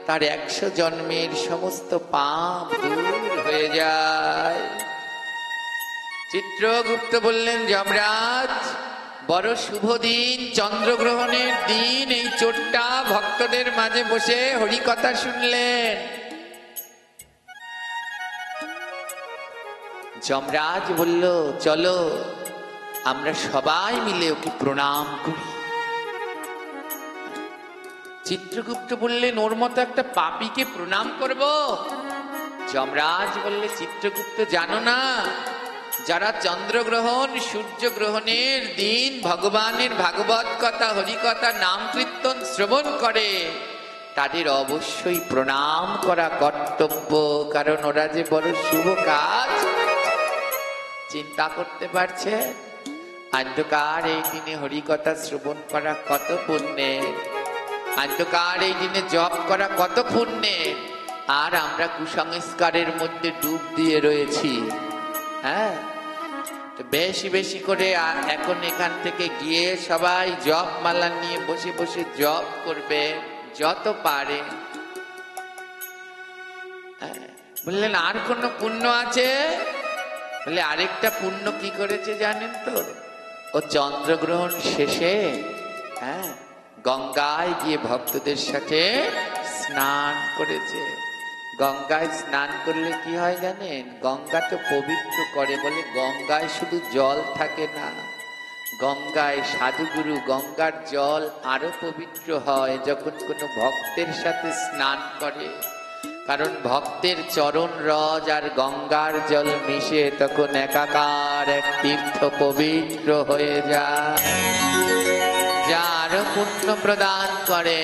তার 100 জন্মের সমস্ত পাপ দূর হয়ে যায়। চিত্রগুপ্ত বললেন, যমরাজ বড় শুভ দিন, চন্দ্রগ্রহণের দিন, এই চোরটা ভক্তদের মাঝে বসে হরি কথা শুনলেন। যমরাজ বলল, চলো আমরা সবাই মিলে ওকে প্রণাম করি। চিত্রগুপ্ত বললেন, ওর মতো একটা পাপীকে প্রণাম করব? যমরাজ বললে, চিত্রগুপ্ত জানো না, যারা চন্দ্রগ্রহণ সূর্যগ্রহণের দিন ভগবানের ভাগবত কথা হরি কথা নাম কীর্তন শ্রবণ করে, তাদের অবশ্যই প্রণাম করা কর্তব্য, কারণ ওরা যে বড় শুভ কাজ। চিন্তা করতে পারছে? আদ্যকার এই দিনে হরি কথা শ্রবণ করা কত পুণ্যের, আদ্যকার এই দিনে জপ করা কত পুণ্যের। আর আমরা কুসংস্কারের মধ্যে ডুব দিয়ে রয়েছি। হ্যাঁ, তো বেশি বেশি করে এখন এখান থেকে গিয়ে সবাই জপ মালা নিয়ে বসে বসে জপ করবে যত পারে। বললেন, আর কোন পুণ্য আছে? বলে, আরেকটা পুণ্য কি করেছে জানেন তো? ও চন্দ্রগ্রহণ শেষে গঙ্গায় গিয়ে ভক্তদের সাথে স্নান করেছে। গঙ্গায় স্নান করলে কি হয় জানেন? গঙ্গা তো পবিত্র করে। বলে, গঙ্গায় শুধু জল থাকে না, গঙ্গায় সাধুগুরু গঙ্গার জল আরো পবিত্র হয় যখন কোনো ভক্তের সাথে স্নান করে। কারণ ভক্তের চরণ রজ আর গঙ্গার জল মিশে তখন একাকার এক তীর্থ পবিত্র হয়ে যায়, যা আরো পুণ্য প্রদান করে।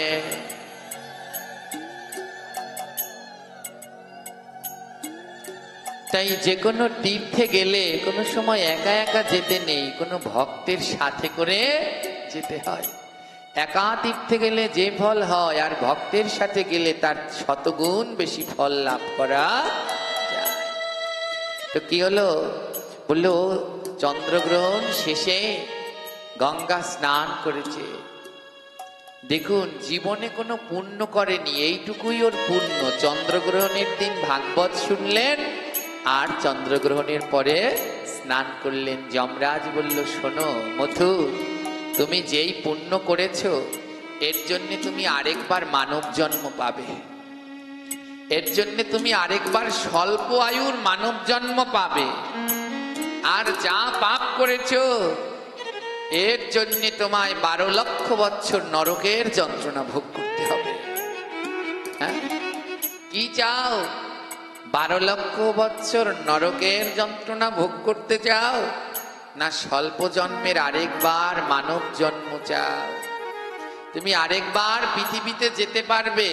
তাই যে কোনো তীর্থে গেলে কোনো সময় একা একা যেতে নেই, কোনো ভক্তের সাথে করে যেতে হয়। একা তীর্থে গেলে যে ফল হয়, আর ভক্তের সাথে গেলে তার শতগুণ বেশি ফল লাভ করা যায়। তো কি হলো? বললো, চন্দ্রগ্রহণ শেষে গঙ্গা স্নান করেছে। দেখুন, জীবনে কোনো পুণ্য করেনি, এইটুকুই ওর পুণ্য। চন্দ্রগ্রহণের দিন ভাগবত শুনলেন আর চন্দ্রগ্রহণের পরে স্নান করলেন। যমরাজ বলল, শোনো মথু, তুমি যেই পুণ্য করেছো এর জন্য তুমি আরেকবার মানব জন্ম পাবে, এর জন্য তুমি আরেকবার স্বল্প আয়ুর মানব জন্ম পাবে। আর যা পাপ করেছো এর জন্য তোমায় 12 লক্ষ বছর নরকের যন্ত্রণা ভোগ করতে হবে। হ্যাঁ, কি চাও? 12 লক্ষ বছর নরকের যন্ত্রণা ভোগ করতে চাও, না স্বল্প জন্মের আরেকবার মানব জন্ম চাও? তুমি আরেকবার পৃথিবীতে যেতে পারবে,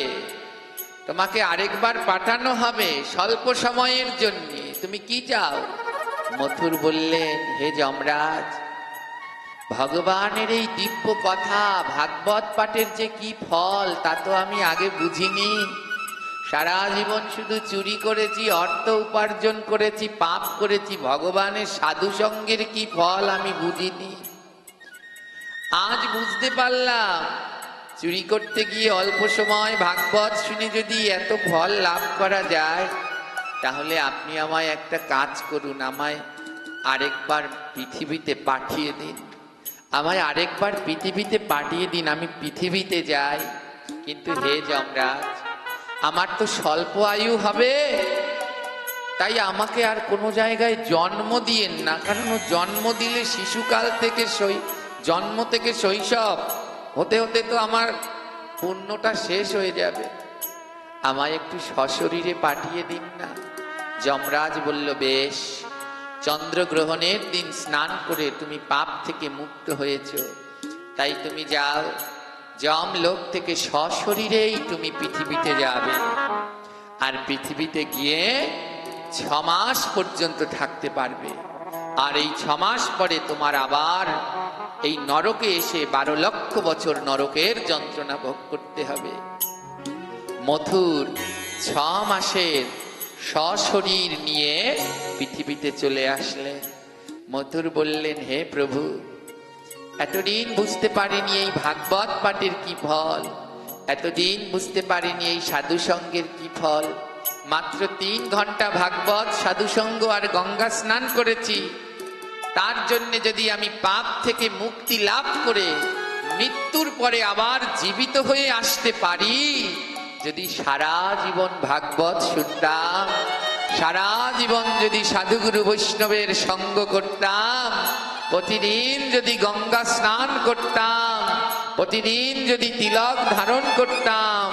তোমাকে আরেকবার পাঠানো হবে স্বল্প সময়ের জন্য। তুমি কি চাও? মথুর বললেন, হে যমরাজ, ভগবানের এই দিব্য কথা ভাগবত পাঠের যে কি ফল তা তো আমি আগে বুঝিনি। সারা জীবন শুধু চুরি করেছি, অর্থ উপার্জন করেছি, পাপ করেছি, ভগবানের সাধু সঙ্গের কি ফল আমি বুঝিনি। আজ বুঝতে পারলাম, চুরি করতে গিয়ে অল্প সময় ভাগবত শুনে যদি এত ফল লাভ করা যায়, তাহলে আপনি আমায় একটা কাজ করুন, আমায় আরেকবার পৃথিবীতে পাঠিয়ে দিন, আমায় আরেকবার পৃথিবীতে পাঠিয়ে দিন, আমি পৃথিবীতে যাই। কিন্তু হে যমরাজ, আমার তো স্বল্প আয়ু হবে, তাই আমাকে আর কোনো জায়গায় জন্ম দিয়েন না, কারণ জন্ম দিলে শিশুকাল থেকে জন্ম থেকে শৈশব হতে হতে তো আমার পুণ্যটা শেষ হয়ে যাবে, আমায় একটু সশরীরে পাঠিয়ে দিন না। যমরাজ বলল, বেশ, চন্দ্রগ্রহণের দিন স্নান করে তুমি পাপ থেকে মুক্ত হয়েছ, তাই তুমি যাও, যমলোক থেকে সশরীরেই তুমি পৃথিবীতে যাবে, আর পৃথিবীতে গিয়ে 6 মাস পর্যন্ত থাকতে পারবে, আর এই 6 মাস পরে তোমার আবার এই নরকে এসে 12 লক্ষ বছর নরকের যন্ত্রণা ভোগ করতে হবে। মথুর 6 মাসের সশরীর নিয়ে পৃথিবীতে চলে আসলেন। মথুর বললেন, হে প্রভু, এতদিন বুঝতে পারিনি এই ভাগবত পাঠের কি ফল, এতদিন বুঝতে পারিনি এই সাধু সঙ্গের কি ফল। মাত্র 3 ঘন্টা ভাগবত সাধুসঙ্গ আর গঙ্গা স্নান করেছি, তার জন্য যদি আমি পাপ থেকে মুক্তি লাভ করে মৃত্যুর পরে আবার জীবিত হয়ে আসতে পারি, যদি সারা জীবন ভাগবত শুনতাম, সারা জীবন যদি সাধুগুরু বৈষ্ণবের সঙ্গ করতাম, প্রতিদিন যদি গঙ্গা স্নান করতাম, প্রতিদিন যদি তিলক ধারণ করতাম,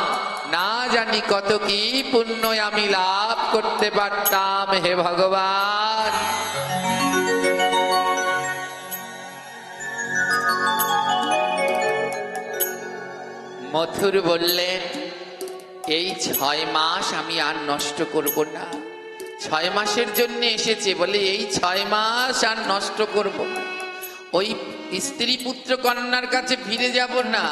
না জানি কত কি পুণ্য আমি লাভ করতে পারতাম। হে ভগবান, মথুর বললেন, এই 6 মাস আমি আর নষ্ট করব না। 6 মাসের জন্য এসেছে বলে এই 6 মাস আর নষ্ট করব না, ওই স্ত্রী পুত্র কন্যার কাছে ফিরে যাব না,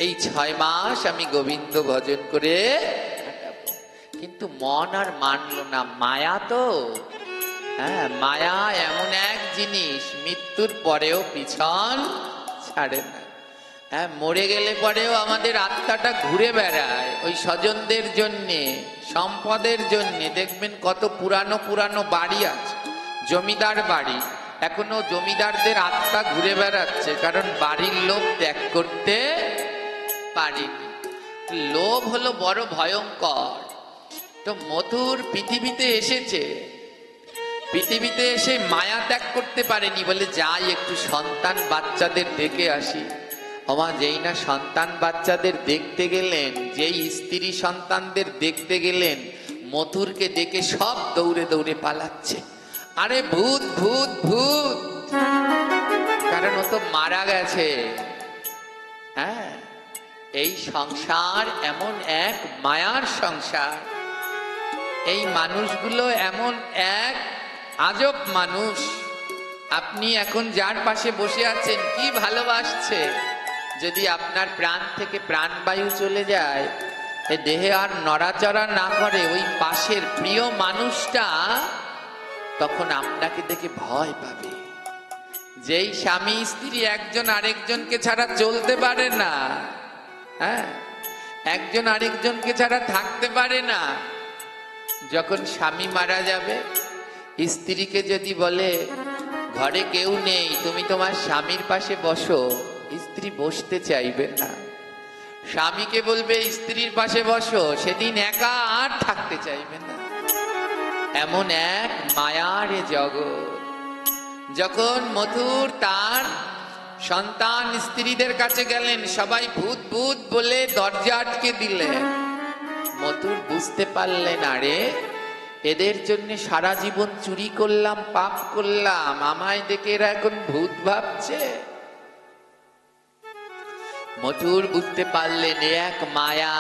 এই 6 মাস আমি গোবিন্দ ভজন করে কাটাবো। কিন্তু মন আর মানলো না, মায়া তো, হ্যাঁ, মায়া এমন এক জিনিস, মৃত্যুর পরেও পিছন ছাড়ে না। হ্যাঁ, মরে গেলে পরেও আমাদের আত্মাটা ঘুরে বেড়ায় ওই স্বজনদের জন্যে, সম্পদের জন্যে। দেখবেন কত পুরানো পুরানো বাড়ি আছে, জমিদার বাড়ি, এখনো জমিদারদের আত্মা ঘুরে বেড়াচ্ছে, কারণ বাড়ির লোভ ত্যাগ করতে পারেনি। লোভ হলো বড় ভয়ঙ্কর। তো মথুর পৃথিবীতে এসেছে, পৃথিবীতে এসে মায়া ত্যাগ করতে পারেনি বলে যাই একটু সন্তান বাচ্চাদের দেখে আসি। আমার যেই না সন্তান বাচ্চাদের দেখতে গেলেন, যেই স্ত্রী সন্তানদের দেখতে গেলেন, মথুরকে দেখে সব দৌড়ে দৌড়ে পালাচ্ছে। আরে ভূত ভূত ভূত, কারণ ও তো মারা গেছে। হ্যাঁ, এই সংসার এমন এক মায়ার সংসার, এই মানুষগুলো এমন এক আজব মানুষ। আপনি এখন যার পাশে বসে আছেন কি ভালোবাসছে, যদি আপনার প্রাণ থেকে প্রাণবায়ু চলে যায়, এই দেহে আর নড়াচড়া না করে ওই পাশের প্রিয় মানুষটা, তখন আপনাকে দেখে ভয় পাবে। যেই স্বামী স্ত্রী একজন আরেকজনকে ছাড়া চলতে পারে না, হ্যাঁ, একজন আরেকজনকে ছাড়া থাকতে পারে না, যখন স্বামী মারা যাবে, স্ত্রীকে যদি বলে ঘরে কেউ নেই, তুমি তোমার স্বামীর পাশে বসো, স্ত্রী বসতে চাইবে না। স্বামীকে বলবে স্ত্রীর পাশে বসো, সেদিন একা আর থাকতে চাইবে না। এমন এক মায়ার জগৎ। যখন মথুর তার সন্তান স্ত্রীদের কাছে গেলেন, সবাই ভূত ভূত বলে দরজা আটকে দিলেন। মথুর বুঝতে পারলেন, আরে এদের জন্য সারা জীবন চুরি করলাম, পাপ করলাম, আমায় দেখে এরা এখন ভূত ভাবছে। মথুর বুঝতে পারলেন এক মায়া,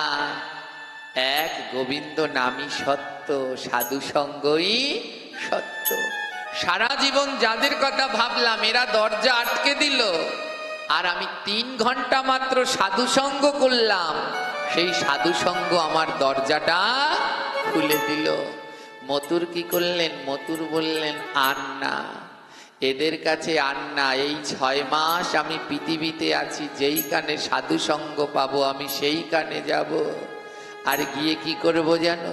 এক গোবিন্দ নামই সত্য, সাধু সঙ্গই সত্য। সারা জীবন যাদের কথা ভাবলাম এরা দরজা আটকে দিল, আর আমি 3 ঘন্টা মাত্র সাধু সঙ্গ করলাম, সেই সাধু সঙ্গ আমার দরজাটা খুলে দিল। মথুর কি করলেন? মথুর বললেন আর না, এদের কাছে আর না। এই 6 মাস আমি পৃথিবীতে আছি, যেই কানে সাধু সঙ্গ পাবো আমি সেই কানে যাব। আর গিয়ে কি করব জানো?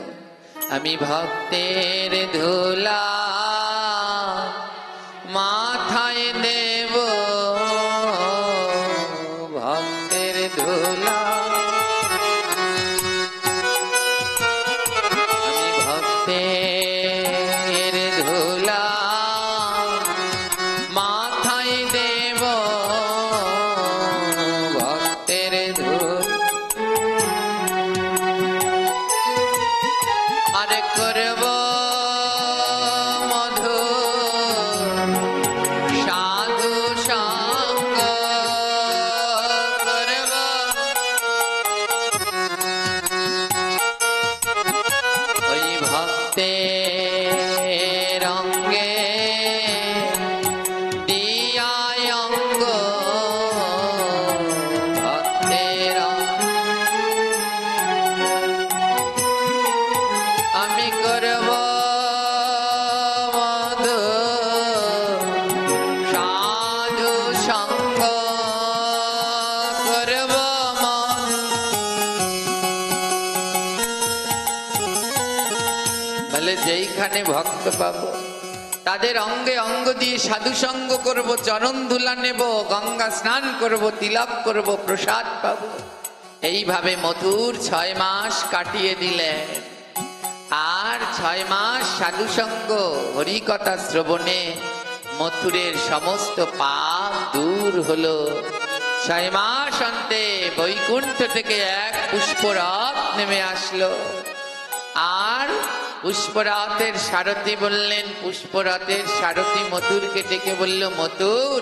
আমি ভক্তের ধুলা মাথায় দেব, ভক্তের ধুলা। আমি ভক্তের ধুলা মাথায় দেব, ভক্তের ধুলা। আরে করব মধু সাধু সঙ্গ, করব ওই ভক্তের অঙ্গে দিয়ায় অঙ্গ, ভক্তের আমি করব মধু সাধু সঙ্গ, করব বলে যেইখানে ভক্ত পাবো তাদের অঙ্গে অঙ্গ দিয়ে সাধু সঙ্গ করব, চরণ ধুলা নেব, গঙ্গা স্নান করব, তিলক করব, প্রসাদ পাবো। এইভাবে মথুর 6 মাস কাটিয়ে দিলেন। আর 6 মাস সাধু সঙ্গ হরিকথা শ্রবণে মথুরের সমস্ত পাপ দূর হলো। 6 মাস অন্তে বৈকুণ্ঠ থেকে এক পুষ্পরথ নেমে আসলো। আর পুষ্পরথের সারথি বললেন, পুষ্পরথের সারথি মথুরকে ডেকে বলল, মথুর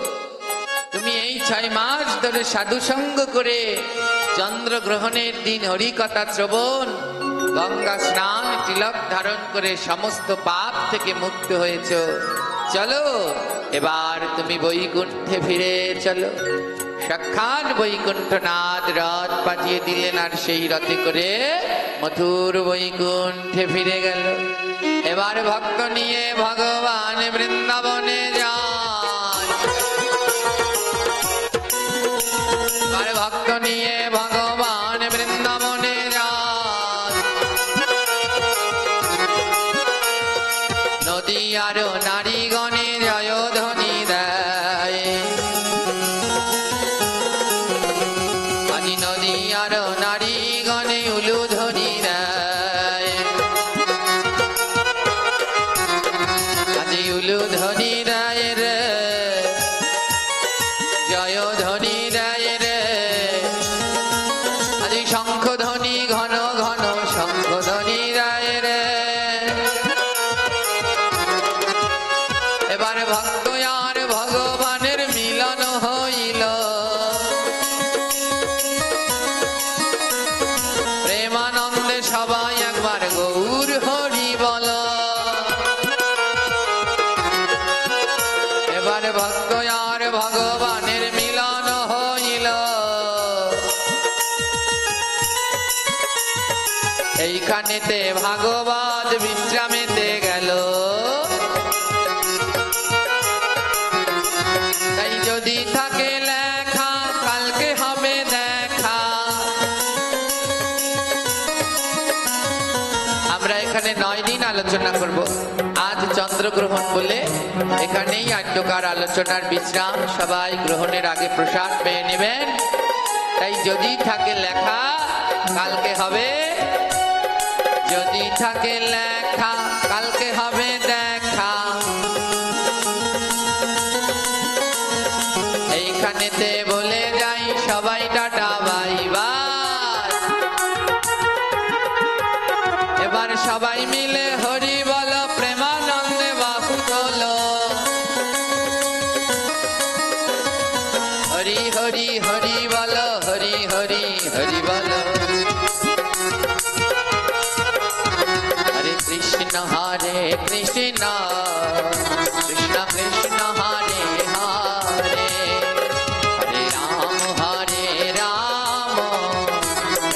তুমি এই 6 মাস ধরে সাধু সঙ্গ করে চন্দ্রগ্রহণের দিন হরিকথা শ্রবণ, গঙ্গা স্নান, তিলক ধারণ করে সমস্ত পাপ থেকে মুক্ত হয়েছ। চলো এবার তুমি বৈকুণ্ঠে ফিরে চলো। সাক্ষাৎ বৈকুণ্ঠনাথ রথ পাঠিয়ে দিলেন, আর সেই রথে করে মথুর বৈকুণ্ঠে ফিরে গেল। এবার ভক্ত নিয়ে ভগবান বৃন্দাবনে যান। এবার ভক্ত নিয়ে ভগবান বৃন্দাবনে যান। নদী আর নারীগণে জয়ধ্বনি দেয়, নদী আর নারীগণে উলুধ্বনি দেয়, আজি উলুধ্বনি দেয় রে, জয়ধ্বনি দেয় রে, আজি শঙ্খধ্বনি ঘন ঘন শঙ্খধ্বনি দেয় রে। এবার ভক্ত আর ভগবানের মিলন হইল। প্রেমানন্দে সবাই একবার গৌর হরি বল। এবার ভক্ত আর ভগবানের মিলন হইল। এইখানেতে ভাগবত বিশ্রামেতে গেল। তাই যদি থাকে লেখা কালকে হবে দেখা। আমরা এখানে 9 দিন আলোচনা করব। আজ চন্দ্রগ্রহণ বলে এখানেই আদ্যকার আলোচনার বিশ্রাম। সবাই গ্রহণের আগে প্রসাদ পেয়ে নেবেন। তাই যদি থাকে লেখা কালকে হবে, যদি থাকে লেখা কালকে হবে দেখা। এইখানেতে বলে যাই সবাই টাটা বাই বাই। এবার সবাই মিলে হরি বল, প্রেমানন্দে বাহু তোলো। হরি হরি হরি বল, হরি হরি হরি বল। হরে কৃষ্ণ